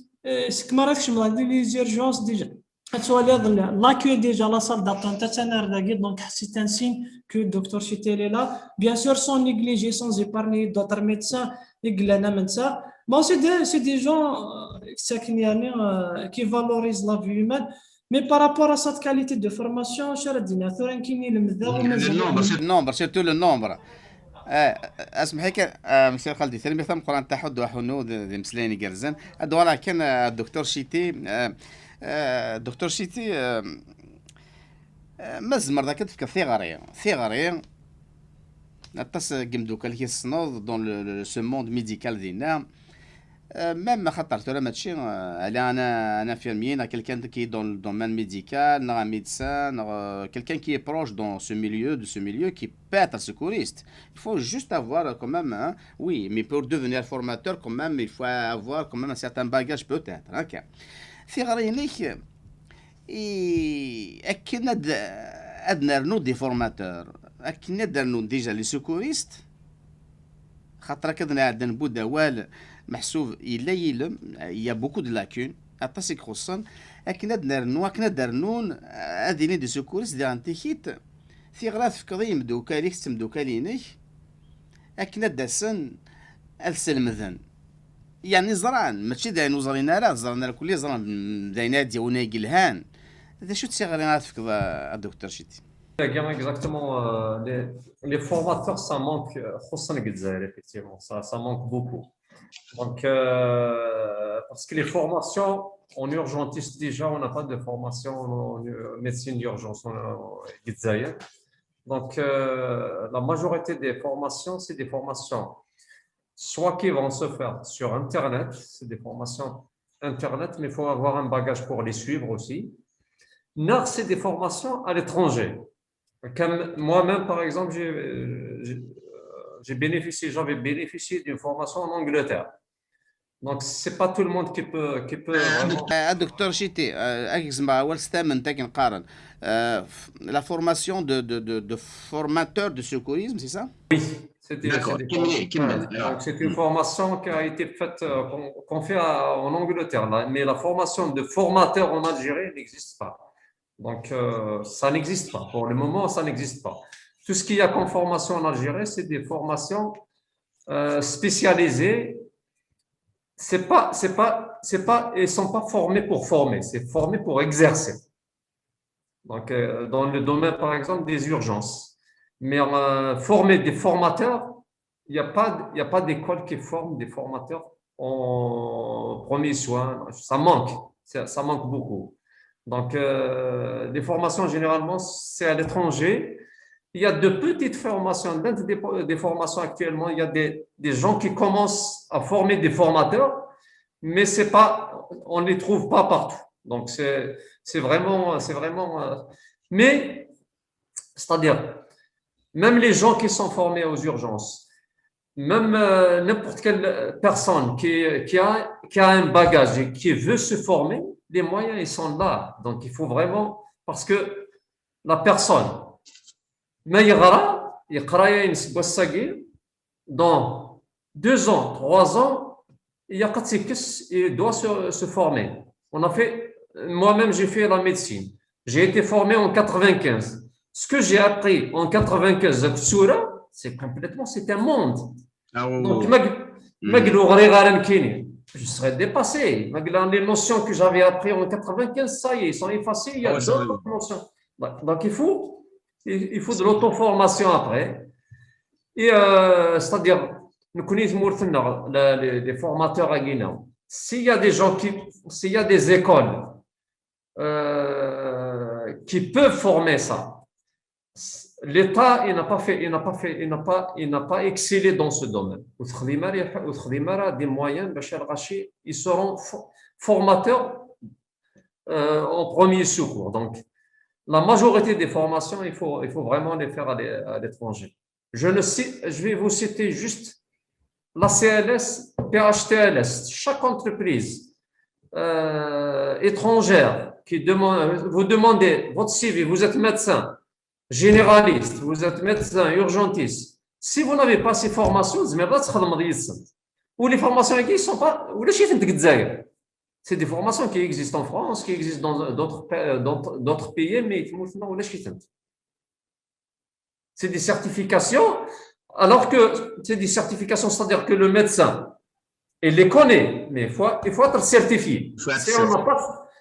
c'est ما راكش les urgences déjà. L'accueil déjà la salle d'attente, donc c'est un signe que le docteur Chitel est là. Bien sûr, sans négliger, sans épargner d'autres médecins, bon, c'est des gens qui valorisent la vie humaine. Mais par rapport à cette qualité de formation, le nombre, surtout le nombre. اسمح لك مسير خالدي ثاني مثلا القران تاع حنو ذي مسلاني قرزان ادوار كان الدكتور شيتي الدكتور شيتي مازمر ذاك تفكر ثيغاري نتص قمدوك اللي الصنوض دون سو موند ميديكال دينا ميم خاطر ولا ماشي على انا انفيرميين quelqu'un qui est dans le domaine médical un médecin quelqu'un qui est proche dans ce milieu qui peut être secouriste. Il faut juste avoir quand même oui, mais pour devenir formateur quand même il faut avoir quand même un certain bagage peut-être. OK. في غرينيك اكن ادنا نو دي فورماتور اكن ندرنو ديجا لي سيكوريست خاطر كدنا عندنا بودا وال محسوب الا يلم يا بوكو دو لاكون aṭas i ixuṣṣen akken ad nernu akken ad rnun ad ilin dي سكوريست ديال انتيكيت tiɣra tefkeḍ i yimdukal-ik s temdukal-inek akken ad d-asen ad slemden يعني زران ماشي داين وزرين راه زرنا الكل زران داينات ديالنا يلهان هذا شو تيغري تفكر الدكتور شيتي Exactement, les formateurs, ça manque, effectivement, ça manque beaucoup. Donc, parce que les formations en urgentiste, déjà, on n'a pas de formation en médecine d'urgence en Gizaïr. Donc, la majorité des formations, c'est des formations soit qui vont se faire sur Internet, c'est des formations Internet, mais il faut avoir un bagage pour les suivre aussi. Non, c'est des formations à l'étranger. Comme moi-même, par exemple, j'avais bénéficié d'une formation en Angleterre. Donc, c'est pas tout le monde qui peut vraiment... الدكتور شيتي اكزما اول ستامن تاكن قارن la formation de formateur de secourisme, c'est ça? Donc, c'est une formation qui a été faite, qu'on fait en Angleterre, là. Mais la formation de formateur en Algérie n'existe pas. Donc, ça n'existe pas. Pour le moment, ça n'existe pas. Tout ce qu'il y a comme formation en Algérie, c'est des formations spécialisées. Ils ne sont pas formés pour former, c'est formé pour exercer. Donc, dans le domaine, par exemple, des urgences. Mais former des formateurs, il n'y a pas d'école qui forme des formateurs en premiers soins. Ça manque beaucoup. Donc, les formations, généralement, c'est à l'étranger. Il y a de petites formations. Dans des formations actuellement, il y a des gens qui commencent à former des formateurs, mais on ne les trouve pas partout. Donc, c'est vraiment. Mais, c'est-à-dire, même les gens qui sont formés aux urgences, même n'importe quelle personne qui a un bagage et qui veut se former, les moyens, ils sont là. Donc, il faut vraiment, parce que la personne, ما يقرا ينسبوا الصغير dans 2 ans 3 ans il doit se former. Moi-même j'ai fait la médecine, j'ai été formé en 95. Ce que j'ai appris en 95 c'est un monde. Donc je serais dépassé. Les notions que j'avais apprises en 95, ça y est, ils sont effacées. Il y a d'autres notions. Donc il faut de l'auto-formation après. Et c'est-à-dire, nous connaissons les formateurs à Guinée. S'il y a des écoles qui peuvent former ça, l'État il n'a pas excellé dans ce domaine. Des moyens, ils seront formateurs en premier secours. Donc, la majorité des formations, il faut vraiment les faire à l'étranger. Je vais vous citer juste la CLS, PHTLS. Chaque entreprise étrangère qui vous demandez votre CV, vous êtes médecin généraliste, vous êtes médecin urgentiste. Si vous n'avez pas ces formations, ou les formations qui ne sont pas, ou les chiffres de c'est des formations qui existent en France, qui existent dans d'autres pays, mais c'est des certifications, alors que c'est des certifications, c'est-à-dire que le médecin, il les connaît, mais il faut être certifié.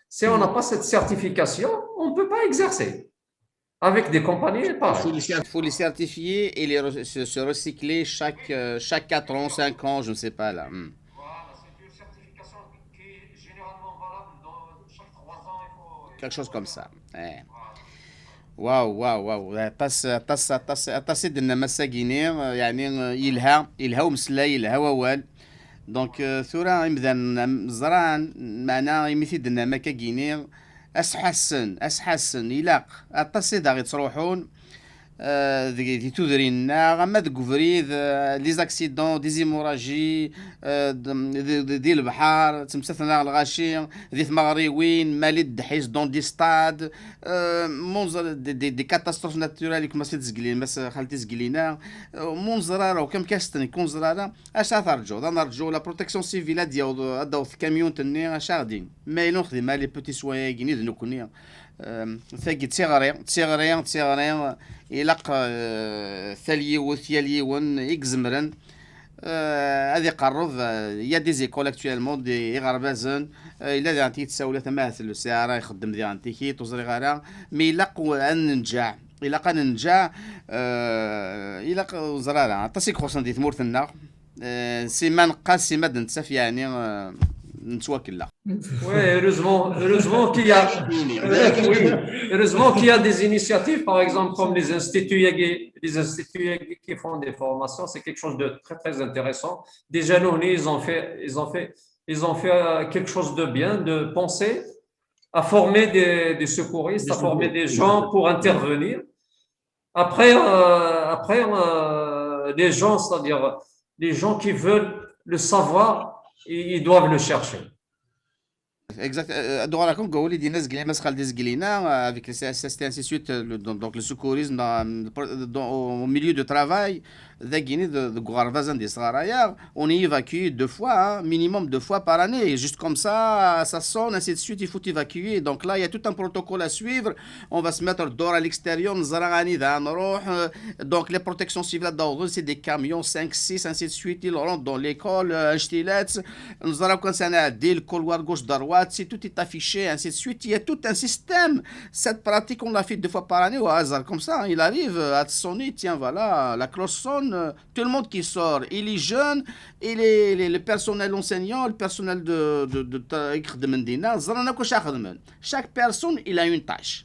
Si on n'a pas cette certification, on ne peut pas exercer. Avec des compagnies, pareil. Il faut les certifier et se recycler chaque 4 ans, 5 ans, je ne sais pas là. Quelque chose comme ça. واو طاس دنا مساكيني يعني يلها ومسلا يلها ووال دونك ثورا يمذن زران معنا يمثل دنا مكاكيني اسحسن يلاق طاس دا غي تروحون دي تودرينا غما دكوفريد لي زاكسيدون دي زيموراجي دي البحر تمسثنا الغاشي دي ثمغريوين مالي الدحيس دون دي ستاد منظر دي كاتاستروف ناتورال كما تزقلين بس خالتي زقلينا منظر وكم كاستن يكون زراره اش ترجو نرجو لا بروتيكسيون سيفيل ديال كاميون تني اش غادي ما ينوخدي مالي بوتي سوايا كيني ذنكوني ثاقي تيغريان إلاق ثالي وثيالي ون إكزمرن هذه قرض يا دي زيكول اكتوالمون دي غربازن إلا دي عندي تساولة تماثل الساعة يخدم دي عندي كي توزري غارة مي إلاق أن ننجع إلاق أن ننجع إلاق زرارة تصيك خصنا دي ثمورتنا سيمان قاس سيما دنتسف يعني نتوكل لا. Oui, heureusement qu'il y a des initiatives, par exemple, comme les instituts Yagé qui font des formations, c'est quelque chose de très, très intéressant. Déjà, nous, ils ont fait quelque chose de bien, de penser à former des secouristes, à former des gens pour intervenir. Après, les gens, c'est-à-dire les gens qui veulent le savoir, ils doivent le chercher. Exact. Donc, comme vous l'avez dit, nous avons des Guinéens avec les CSST, ainsi de suite, donc le secourisme au milieu de travail. De Guinée, de Gouarvazan, des Sarayar, on y évacue 2 fois, minimum 2 fois par année. Juste comme ça sonne, ainsi de suite, il faut évacuer. Donc là, il y a tout un protocole à suivre. On va se mettre dehors à l'extérieur, donc les protections civiles, c'est des camions 5, 6, ainsi de suite. Ils rentrent dans l'école, nous allons concerner le couloir gauche-droite, si tout est affiché, ainsi de suite. Il y a tout un système. Cette pratique, on l'a fait 2 fois par année au hasard, comme ça. Il arrive à sonner, tiens, voilà, la cloche sonne. Tout le monde qui sort, il est jeune, et le personnel enseignant, le personnel de Mendina, chaque personne, il a une tâche.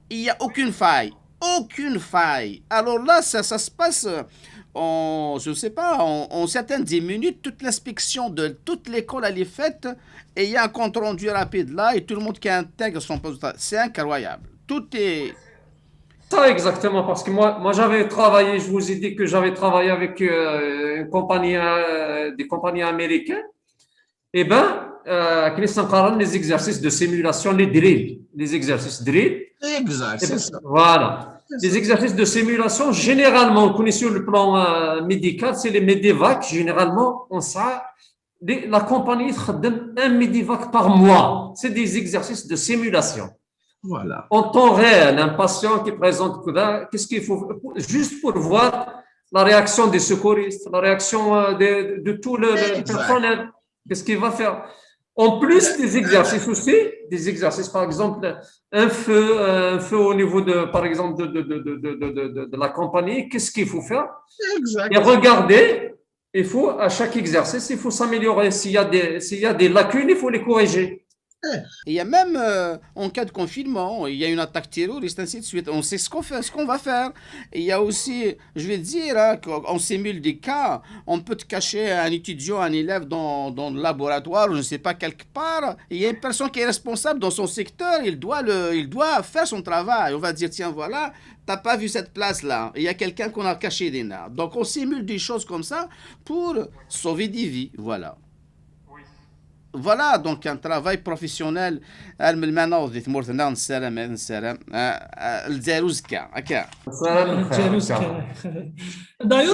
Il n'y a aucune faille. Aucune faille. Alors là, ça se passe je ne sais pas, en certaines 10 minutes, toute l'inspection de toute l'école, elle est faite, et il y a un compte rendu rapide là, et tout le monde qui intègre son poste. C'est incroyable. Tout est... Ça exactement, parce que moi j'avais travaillé, je vous ai dit que j'avais travaillé avec une compagnie, des compagnies américaines. Eh bien, les exercices de simulation, les exercices drill. Exact, c'est ça. Voilà. Les exercices de simulation, généralement, on connaît sur le plan médical, c'est les Medivac. Généralement, la compagnie donne un Medivac par mois. C'est des exercices de simulation. Voilà. En temps réel, un patient qui présente qu'est-ce qu'il faut, juste pour voir la réaction des secouristes, la réaction de tout le personnel, qu'est-ce qu'il va faire. En plus des exercices aussi, des exercices, par exemple, un feu au niveau par exemple, de la compagnie, qu'est-ce qu'il faut faire? Exact. Et regardez, à chaque exercice, il faut s'améliorer. S'il y a des lacunes, il faut les corriger. Il y a même, en cas de confinement, il y a une attaque terroriste, ainsi de suite. On sait ce qu'on va faire. Il y a aussi, je vais dire, qu'on simule des cas. On peut te cacher un étudiant, un élève dans le laboratoire, ou je ne sais pas, quelque part. Il y a une personne qui est responsable dans son secteur. Il doit faire son travail. On va dire, tiens, voilà, t'as pas vu cette place-là. Il y a quelqu'un qu'on a caché des nains. Donc, on simule des choses comme ça pour sauver des vies. Voilà. Voilà, donc un travail professionnel. D'ailleurs,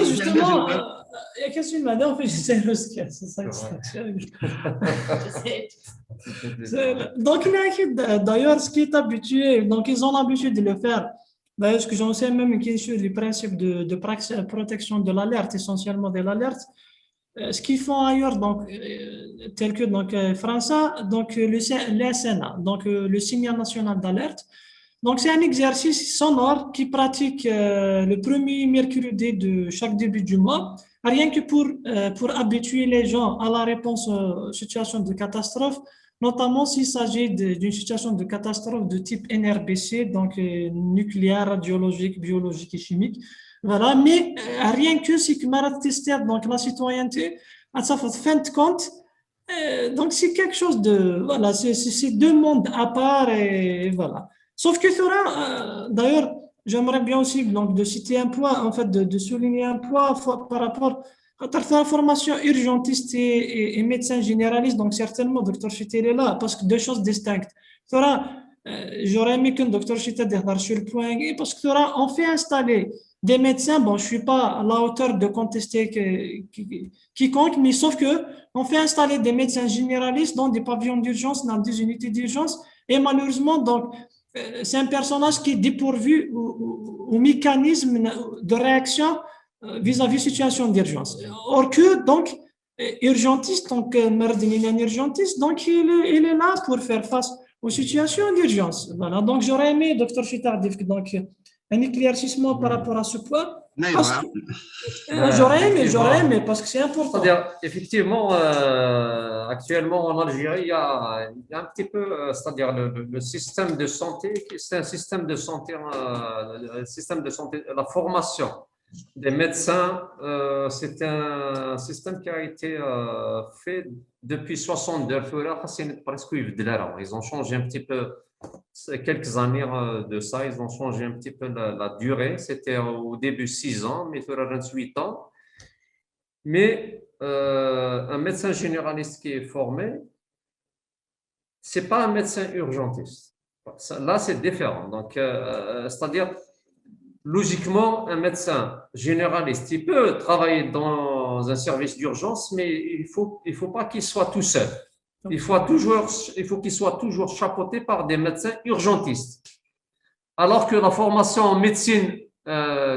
justement, il y a qu'est-ce que en fait, c'est ça que c'est. Donc, d'ailleurs, ce qui est habitué, donc ils ont l'habitude de le faire. D'ailleurs, ce que j'en sais même qui est sur les principes de protection de l'alerte, essentiellement de l'alerte. Ce qu'ils font ailleurs, donc, tel que France, donc le SNA, donc le signal national d'alerte. Donc, c'est un exercice sonore qui pratique le premier mercredi de chaque début du mois, rien que pour habituer les gens à la réponse aux situations de catastrophe, notamment s'il s'agit d'une situation de catastrophe de type NRBC, donc nucléaire, radiologique, biologique et chimique. Voilà, mais rien que si Marat tester donc la citoyenneté, à sa fin de compte, donc c'est quelque chose de, voilà, c'est 2 mondes à part et voilà. Sauf que d'ailleurs, j'aimerais bien aussi donc, de citer un point, en fait, de souligner un point par rapport à la formation urgentiste et médecin généraliste. Donc, certainement, docteur Chité est là, parce que deux choses distinctes. J'aurais aimé qu'un docteur Chité déclare sur le point, parce que on fait installer des médecins. Bon, je ne suis pas à la hauteur de contester quiconque, mais sauf que on fait installer des médecins généralistes dans des pavillons d'urgence, dans des unités d'urgence, et malheureusement, donc, c'est un personnage qui est dépourvu au mécanisme de réaction vis-à-vis de situation d'urgence. Or que, donc, urgentiste, donc, un urgentiste, donc, il est là pour faire face aux situations d'urgence. Voilà. Donc, j'aurais aimé, docteur Chitardif, donc, un éclaircissement par rapport à ce point. J'aurais aimé, parce que c'est important. C'est-à-dire, effectivement, actuellement en Algérie, il y a un petit peu, c'est-à-dire le système de santé, c'est un système de santé, la formation des médecins, c'est un système qui a été fait depuis 62. C'est presque ils ont changé un petit peu. Quelques années de ça, ils ont changé un petit peu la durée. C'était au début 6 ans, mais il y aura 28 ans. Mais un médecin généraliste qui est formé, ce n'est pas un médecin urgentiste. Là, c'est différent. Donc, c'est-à-dire, logiquement, un médecin généraliste, il peut travailler dans un service d'urgence, mais il ne faut pas qu'il soit tout seul. Il faut qu'il soit toujours chapeauté par des médecins urgentistes. Alors que la formation en médecine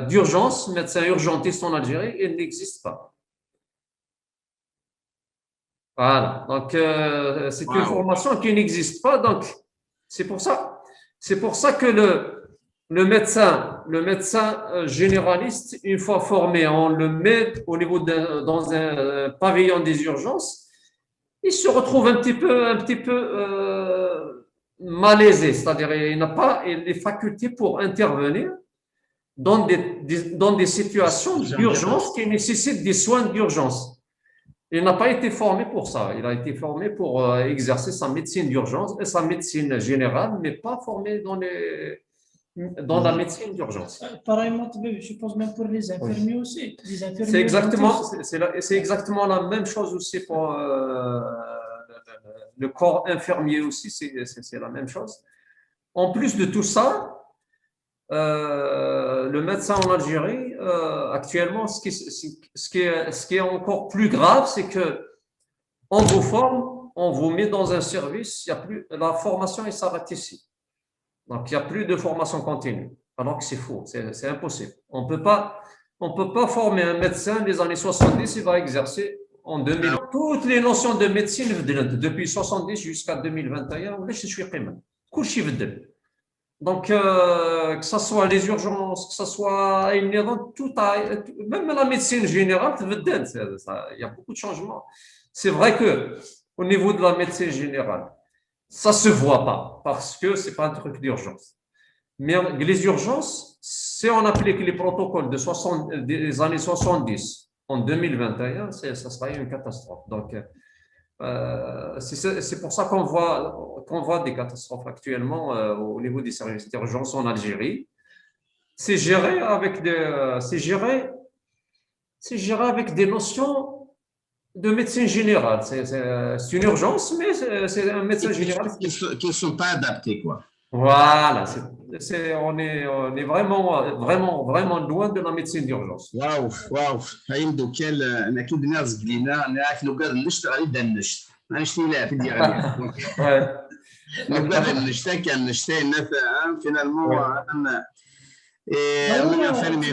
d'urgence, médecin urgentiste en Algérie, elle n'existe pas. Voilà. Donc, c'est une formation qui n'existe pas. Donc, c'est pour ça que le médecin généraliste, une fois formé, on le met au niveau dans un pavillon des urgences. Il se retrouve un petit peu malaisé, c'est-à-dire il n'a pas les facultés pour intervenir dans des situations d'urgence qui nécessitent des soins d'urgence. Il n'a pas été formé pour ça. Il a été formé pour exercer sa médecine d'urgence et sa médecine générale, mais pas formé dans la médecine d'urgence. Pareillement, je suppose même pour les infirmiers aussi. C'est exactement la même chose aussi pour le corps infirmier aussi, c'est la même chose. En plus de tout ça, le médecin en Algérie, actuellement, ce qui est encore plus grave, c'est qu'on vous forme, on vous met dans un service, la formation elle s'arrête ici. Donc, il n'y a plus de formation continue, alors que c'est faux, c'est impossible. On ne peut pas former un médecin des années 70, il va exercer en 2000. Toutes les notions de médecine, depuis 70 jusqu'à 2021, donc, que ce soit les urgences, que ce soit même la médecine générale, il y a beaucoup de changements. C'est vrai qu'au niveau de la médecine générale, ça ne se voit pas parce que ce n'est pas un truc d'urgence. Mais les urgences, si on applique les protocoles des années 70 en 2021, ça serait une catastrophe. Donc, c'est pour ça qu'on voit des catastrophes actuellement au niveau des services d'urgence en Algérie. C'est géré avec des notions de médecine générale. C'est une urgence, mais c'est un médecin général qui ne sont pas adaptés, quoi. Voilà, on est vraiment loin de la médecine d'urgence. واو فاهم دوك انا كي بدينا زبلينا انا عارف لو قال النشط غادي يبدا النشط انا شتي لا في ديالي لو قال النشط كان نشتي نافع فينالمون انا فهمني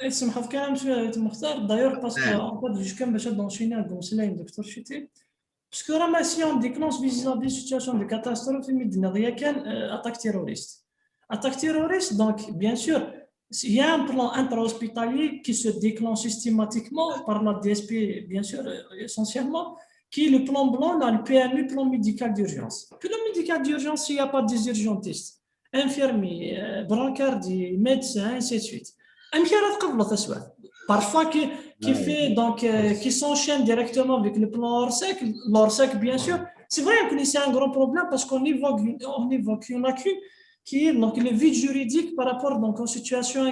اسمح في كلام شويه مختار دايور باسكو جو كان باش دونشيني على الكونسيلين دكتور شتي باسكو راه si on déclenche vis-à-vis situation de catastrophe il y a qu'un attaque terroriste donc bien sûr il y a un plan intra-hospitalier qui se déclenche systématiquement par la DSP bien sûr essentiellement qui est le plan blanc dans le PMU, plan médical d'urgence. Puis le médical d'urgence, s'il n'y a pas des urgentistes, infirmiers, brancardiers, médecins, ainsi de suite. Parfois qui s'enchaînent directement avec le plan l'ORSEC bien sûr. C'est vrai que c'est un grand problème parce qu'on évoque une lacune, qui est donc le vide juridique par rapport donc aux situations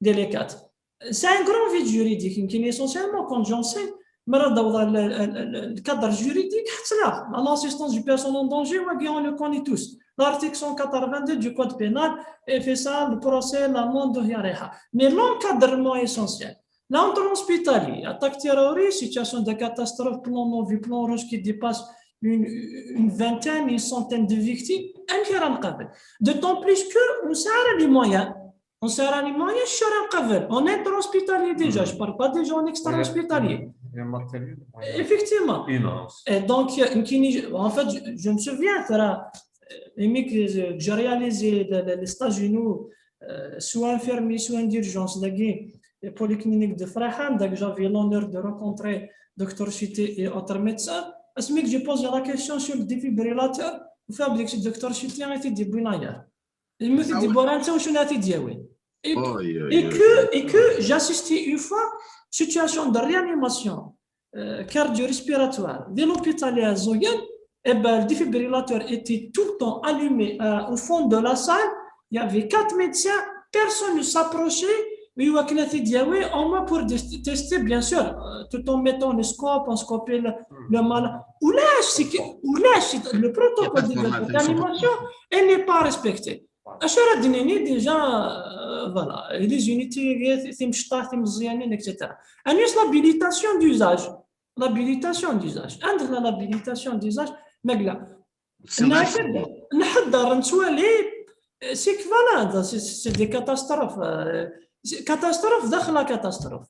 délicates. C'est un grand vide juridique qui est essentiellement quand j'enseigne, mais le cadre juridique, l'assistance du personne en danger, on le connaît tous. L'article 182 du Code pénal et fait ça, le procès, l'amende, mais l'encadrement est essentiel. L'entrée hospitalier, attaque terroriste, situation de catastrophe, plan non-vu, plan rouge qui dépasse une vingtaine, une centaine de victimes, d'autant plus qu'on sert les moyens. On sert les moyens, on est hospitalier déjà, je ne parle pas déjà en extra-hospitalier. Effectivement. Et donc, en fait, je me souviens, que j'ai réalisé les stages soit infirmier, soit d'urgence, la polyclinique de Frahan, j'avais l'honneur de rencontrer Dr Chité et autres médecins. Que j'ai posé la question sur le défibrillateur, le Dr Chité a été débrouillé. Il me dit, et que j'ai assisté une fois situation de réanimation cardio-respiratoire de l'hôpital à Zoyen, et ben, le défibrillateur était tout le temps allumé au fond de la salle. Il y avait 4 médecins, personne ne s'approchait. Mais au moins pour tester, bien sûr, tout en mettant le scope, en scopé le mal. Ou là, le protocole de réanimation, elle n'est pas respecté. Déjà, voilà, les unités, etc. L'habilitation d'usage. L'habilitation d'usage. L'habilitation d'usage, c'est que voilà, c'est des catastrophes. Catastrophe dans la catastrophe.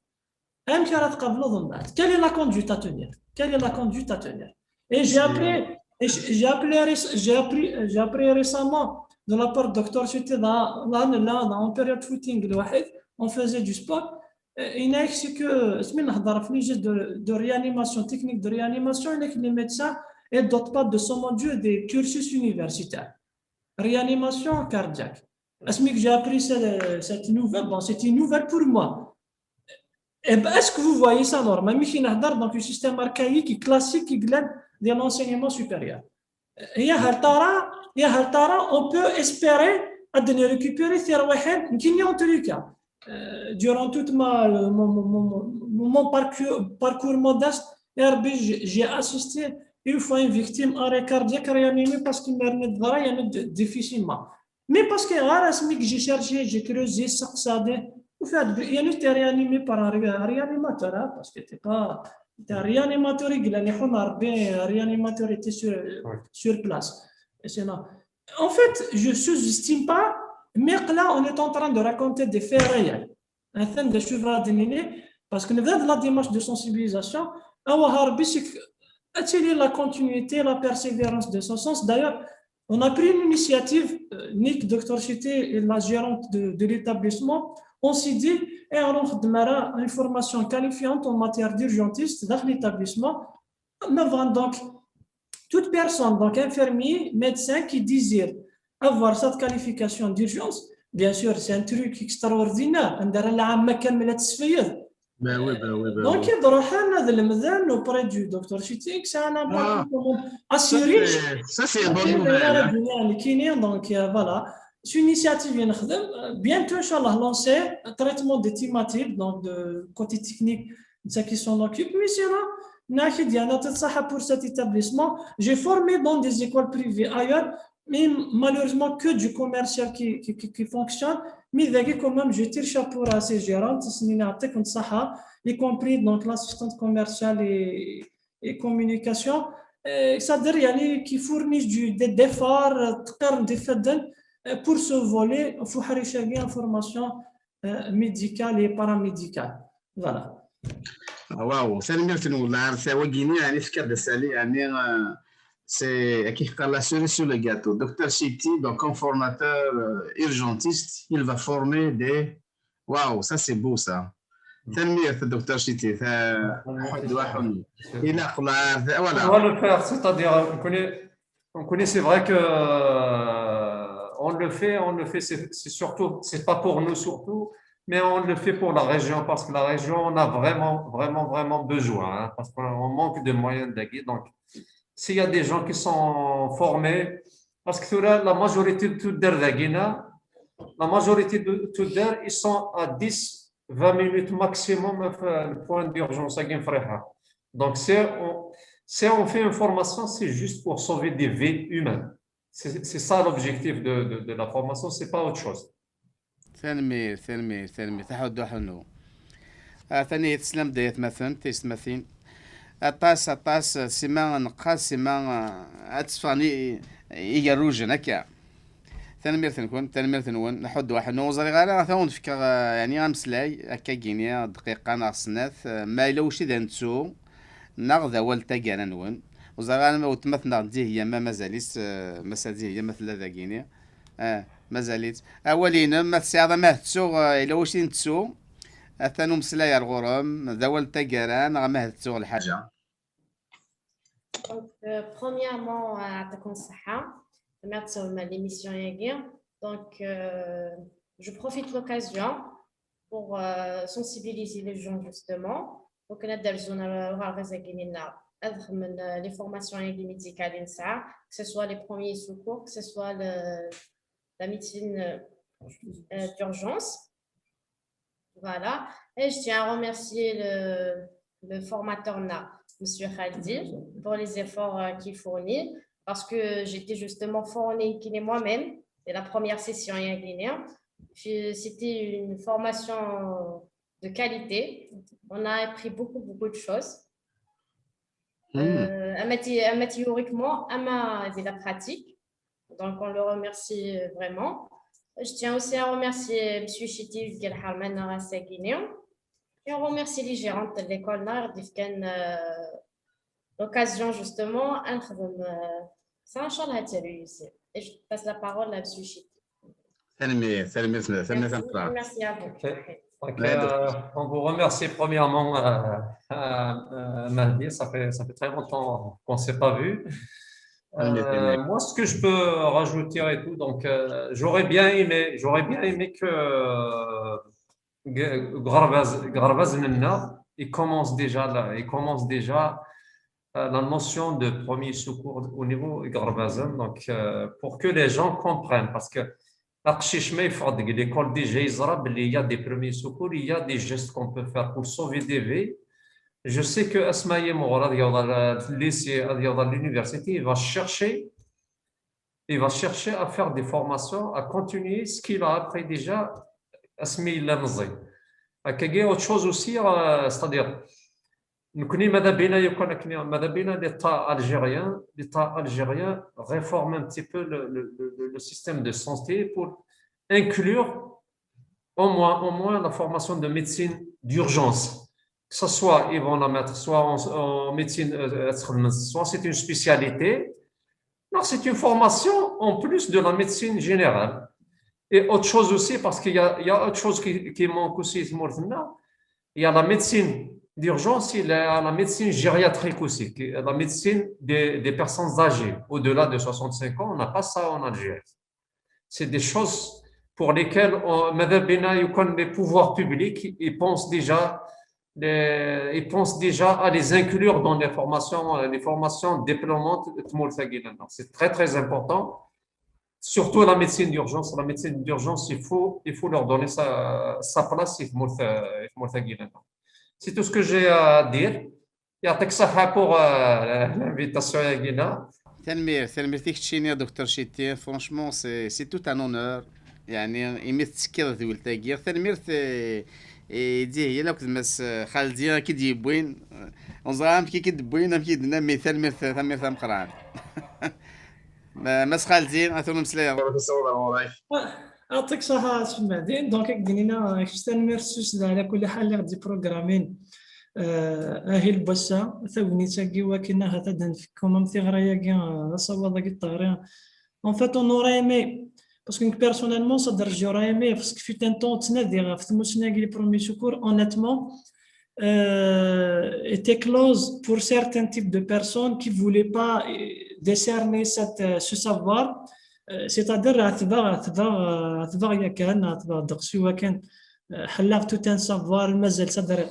Quelle est la conduite à tenir? Quelle est la conduite à tenir? Et j'ai appris récemment de la part du docteur Chité, en période footing, on faisait du sport. Il y a que de réanimation, technique de réanimation, les médecins ne dotent pas de ce module des cursus universitaires. Réanimation cardiaque. Est-ce que j'ai appris cette nouvelle? Bon, c'est une nouvelle pour moi. Est-ce que vous voyez ça normalement? Donc, le système archaïque classique qui glane de l'enseignement supérieur. On peut espérer de récupérer en tous les cas. Durant tout mon parcours modeste, j'ai assisté une fois une victime arrêt cardiaque réanimée parce qu'il m'a difficilement. Mais parce que j'ai cherché, j'ai creusé, il y a été réanimé par un réanimateur, parce que tu un réanimateur, un réanimateur était sur place. En fait, je ne sous-estime pas, mais là, on est en train de raconter des faits réels. Un thème de cheval parce que nous avons de la démarche de sensibilisation, attirer la continuité, la persévérance de ce sens. D'ailleurs, on a pris une initiative, Nick, Dr Chité et la gérante de l'établissement, on s'est dit, et on a une formation qualifiante en matière d'urgentiste dans l'établissement. Donc, toute personne, donc infirmier, médecin qui désire avoir cette qualification d'urgence, bien sûr, c'est un truc extraordinaire. Ben oui. Donc, il y a auprès du docteur Chité, c'est un impact assuré. Ça, c'est une bonne nouvelle. Donc, voilà. C'est une initiative bientôt, Inch'Allah, lancer un traitement des thématiques, donc de côté technique, de ceux qui s'en occupent. Mais c'est là, pour cet établissement. J'ai formé dans des écoles privées ailleurs, mais malheureusement que du commercial qui fonctionne. Mais quand même, je tire chapeau à ces gérantes, y compris donc l'assistante commerciale et communication. C'est-à-dire qui fournissent des efforts, des faits pour ce volet, il faut chercher information médicale et paramédicale. Voilà. Waouh, c'est une c'est qui fait la cerise sur le gâteau. Docteur Chité, donc comme formateur urgentiste, il va former des. Waouh, ça c'est beau ça. تنمية الدكتور شتي واحد voilà. On va le faire, c'est-à-dire on connaît, c'est vrai que on le fait, c'est surtout, c'est pas pour nous surtout, mais on le fait pour la région parce que la région on a vraiment besoin, hein, parce qu'on manque de moyens d'aiguille. Donc, s'il y a des gens qui sont formés Parce que la majorité de tout la majorité de tout ils sont à 10-20 minutes maximum le point d'urgence. Donc, si on fait une formation, c'est juste pour sauver des vies humaines. C'est ça l'objectif de la formation, c'est pas autre chose. ثانمير تحدو حنو ثاني تسلم ديت مثلا تيسمثين أطاس سيما نقاس سيما أتصفاني يجروجن هكا ثانمير ثنون نحد واحد نوزري غالا ثون فكر يعني غامسلاي هكا كينيا دقيقة ناقصناث ما إلا وش إذا نتسو ناغذا والتاكانا نون وزغانا وتمثنا دي هي ما مازاليس مسادي هي مثل هذا كينيا مازاليت أولين ما تساعد ما تسو إلا واش نتسو أثانو مسلاي الغرام ذا والتاكاران غا تسو الحاجة. Donc, premièrement, à ta conseil, merci pour l'émission. Donc, je profite de l'occasion pour sensibiliser les gens justement. Donc, on a des les formations médicales, que ce soit les premiers secours, que ce soit la médecine d'urgence. Voilà. Et je tiens à remercier le formateur Monsieur Khaldi, pour les efforts qu'il fournit, parce que j'étais justement formée moi-même, c'est la première session en Guinée. C'était une formation de qualité. On a appris beaucoup de choses. Théoriquement, de la pratique. Donc, on le remercie vraiment. Je tiens aussi à remercier M. Chiti Gelharman à Guinée. Et on remercie les gérantes de l'école Nord qui l'occasion justement ça Inch'Allah ici. Et je passe la parole à M. Chiti. Merci à vous. On vous remercie premièrement, Mahdi. Ça fait très longtemps qu'on ne s'est pas vu. Moi, ce que je peux rajouter et tout, donc j'aurais bien aimé que Garbaz Nenna, il commence déjà la notion de premier secours au niveau Garbazan, donc pour que les gens comprennent, parce que l'école déjà il y a des premiers secours, il y a des gestes qu'on peut faire pour sauver des vies. Je sais que Asmaïe Mourad, le lycée, l'université, il va chercher à faire des formations, à continuer ce qu'il a appris déjà. Asmaïe Lamzi. Il y a autre chose aussi, c'est-à-dire, nous connaissons l'État algérien réforme un petit peu le système de santé pour inclure au moins la formation de médecine d'urgence. Que ce soit, ils vont la mettre soit en médecine, soit c'est une spécialité, non, c'est une formation en plus de la médecine générale. Et autre chose aussi, parce qu'il y a autre chose qui manque aussi, il y a la médecine d'urgence, il y a la médecine gériatrique aussi, la médecine des personnes âgées. Au-delà de 65 ans, on n'a pas ça en Algérie. C'est des choses pour lesquelles les pouvoirs publics ils pensent déjà à les inclure dans les formations diplômantes. C'est très, très important. Surtout la médecine d'urgence. La médecine d'urgence, il faut leur donner sa place. C'est tout ce que j'ai à dire. يعطيك الصحة pour l'invitation à Guina. ثانمير فيك تشيني دكتور شيتي فرانشمون سي توت ان اونور يعني يميت تسكير ذويل تاكير ثانمير دي هي لو كتمس خالدي كي ديبوين ونزرام كي كدبوين كي دنا مي ثانمير ثام قران مس خالدي اثون مسلايا يعطيك الصحة سي مهدي. دونك كدينا ثانمير سوس على كل حال اللي غادي بروغرامين هي البوسا ثوني تاكي وكنا هذا دنفكم ممثي غرايا كاع صوابا كي طاري en fait on aurait aimé parce que personnellement ça j'aurais aimé parce que fut un temps تنادي في تموسنا les premiers secours honnêtement était close pour certains types de personnes qui voulaient pas décerner ce savoir c'est-à-dire أتباع يا كان أتباع دقسي وكان حلاق tout un savoir مازال c'est-à-dire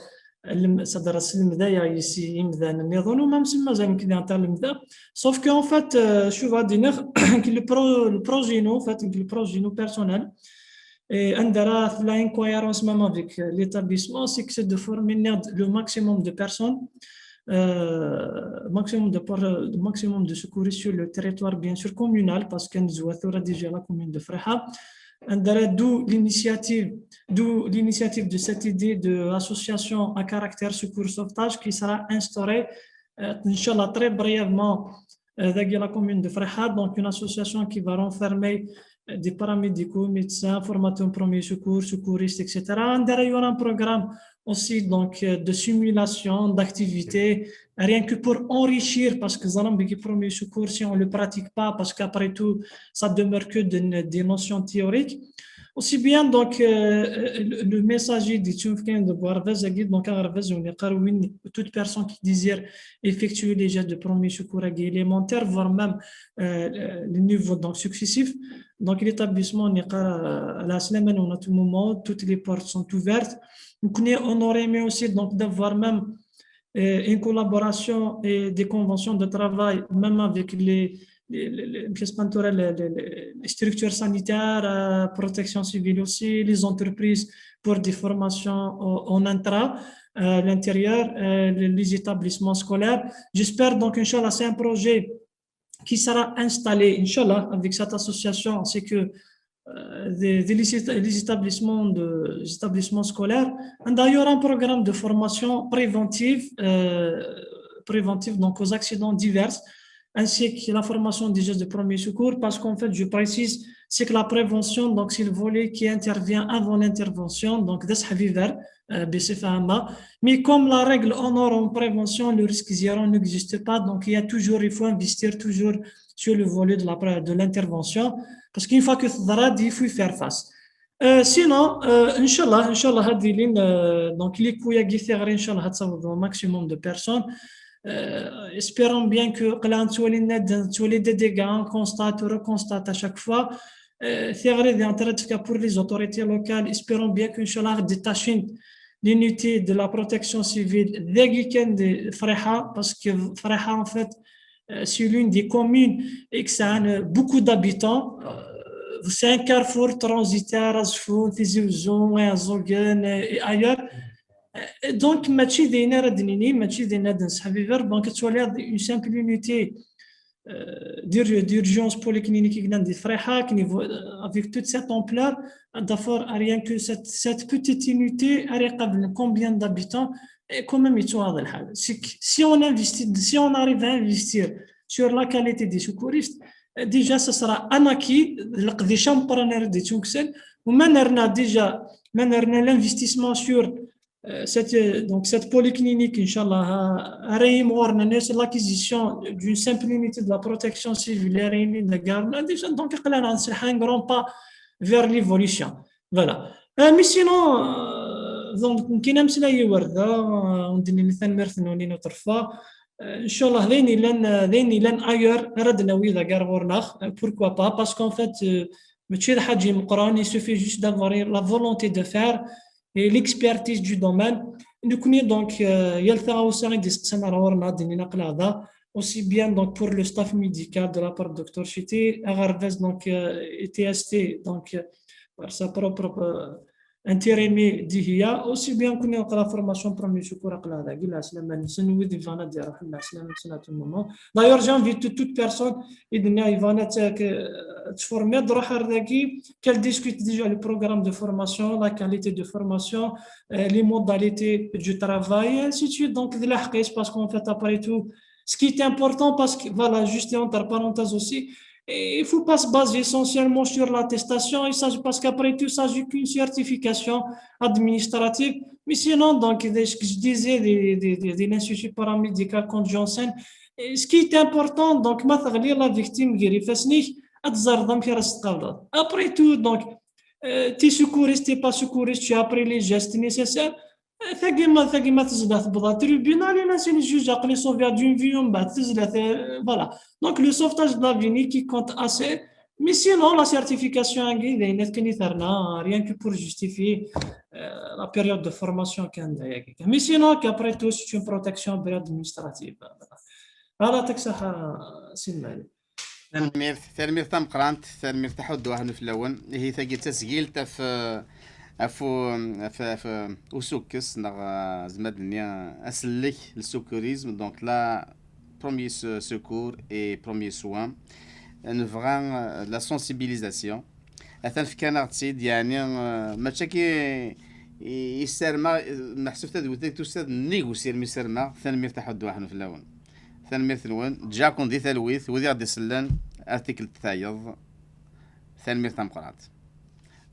صدر المدايا يسي يمدا النظام وما مسمى زي يمكن نتاع المدا sauf que en fait شوف غادي le projet en fait le projet personnel et عندنا la incohérence même avec l'établissement c'est que c'est de former le maximum de personnes maximum de secouristes sur le territoire bien sûr communal parce que nous avons déjà la commune de Freha. D'où l'initiative de cette idée d'association à caractère secours-sauvetage qui sera instaurée, Inch'Allah, très brièvement dans la commune de Freha, donc une association qui va renfermer des paramédicaux, médecins, formateurs en premier secours, secouristes, etc. Il y aura un programme aussi donc, de simulation, d'activité, rien que pour enrichir, parce que le premier secours, si on ne le pratique pas, parce qu'après tout, ça demeure que des notions théoriques. Aussi bien, donc, le messager dit de Boarvez, donc, toute personne qui désire effectuer les gestes de premier secours élémentaire, voire même le niveau donc, successif. Donc, l'établissement, à la semaine, on a tout moment, toutes les portes sont ouvertes. On aurait aimé aussi donc, d'avoir même une collaboration et des conventions de travail, même avec les structures sanitaires, protection civile aussi, les entreprises pour des formations en intra, l'intérieur, les établissements scolaires. J'espère donc, Inch'Allah, c'est un projet qui sera installé, Inch'Allah, avec cette association, c'est que les établissements scolaires. D'ailleurs, un programme de formation préventive donc aux accidents divers, ainsi que la formation des gestes de premier secours, parce qu'en fait, je précise, c'est que la prévention, donc c'est le volet qui intervient avant l'intervention, donc mais comme la règle en prévention, le risque zéro n'existe pas, donc il faut investir toujours sur le volet de l'intervention, parce qu'une fois que il faut y faire face. Sinon, Inch'Allah, donc il y a un maximum de personnes. Espérons bien que des dégâts, on constate, reconstate à chaque fois. C'est vrai, pour les autorités locales, espérons bien qu'Inch'Allah, détachent l'unité de la protection civile des week-ends de Freha, parce que Freha, en fait, c'est l'une des communes et que ça a beaucoup d'habitants. C'est un carrefour transitaire à Zfoun, Tizi Ouzou, à Zogen et ailleurs. Donc, matchi des Naradnini, matchi des Nadens-Haviver, donc, tu as une simple unité d'urgence polyclinique de Freha, avec toute cette ampleur, d'abord, rien que cette petite unité, combien d'habitants, et quand même, si on arrive à investir sur la qualité des secouristes, déjà, ce sera un acquis, des championnats de Tchouksel, ou maintenant déjà, l'investissement sur cette polyclinique, Inch'Allah, l'acquisition d'une simple unité de la protection civile, déjà, donc, un grand pas vers l'évolution. Voilà. Mais sinon, donc, كاين امثله ورده وندير مثال مرثنوني نوتر فوا ان شاء الله لين ailleurs ردنا ويذا غارورناخ pourquoi pas parce qu'en fait ماشي حاجه مقران il suffit juste d'avoir la volonté de faire et l'expertise du domaine نكوني donc يلثا وسعي ديسقسنا راورنا ديني نقل هذا aussi bien donc pour le staff médical de la part du docteur Chité Agarvez donc TST donc par sa propre intérimaire d'IHIA, aussi bien qu'on ait la formation premier secours à d'ailleurs j'invite toute personne qu'elle discute déjà le programme de formation, la qualité de formation, les modalités du travail et ainsi de suite. Donc parce qu'en fait après tout ce qui est important, parce que voilà, juste entre parenthèses aussi, et il ne faut pas se baser essentiellement sur l'attestation, parce qu'après tout, il ne s'agit qu'une certification administrative. Mais sinon, donc, ce que je disais de l'Institut paramédical quand j'enseigne, ce qui est important, donc, la victime, après tout, donc, tu es secouriste, tu n'es pas secouriste, tu as appris les gestes nécessaires. Tribunal, c'est le juge a sauvé d'une vie, voilà. Donc le sauvetage de la vie qui compte assez, Mais sinon, la certification en guide est rien que pour justifier la période de formation. Mais sinon, qu'après tout, c'est une protection administrative. Alors, c'est mal. ثالمير تم قرانت ثالمير تحود واحد في الاول هي ثقيل تسجيل تف افو وسوكس نغ زماد الدنيا اسلك السكوريزم دونك لا بروميي سكور اي بروميي سوان نفغان لا سونسيبيليزاسيون اثن في كان غتسيد يعني ماشي كي يسرما محسوب تدويت تستاذ نيغوسير ميسرما ثالمير تحود واحد في الاول ثالمير ثلوان جاكون دي ثلويث وذي غادي سلان ارتيكل تايض ثالمير تم قرات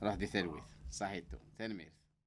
راح دي ثلويث صحيتو ثالمير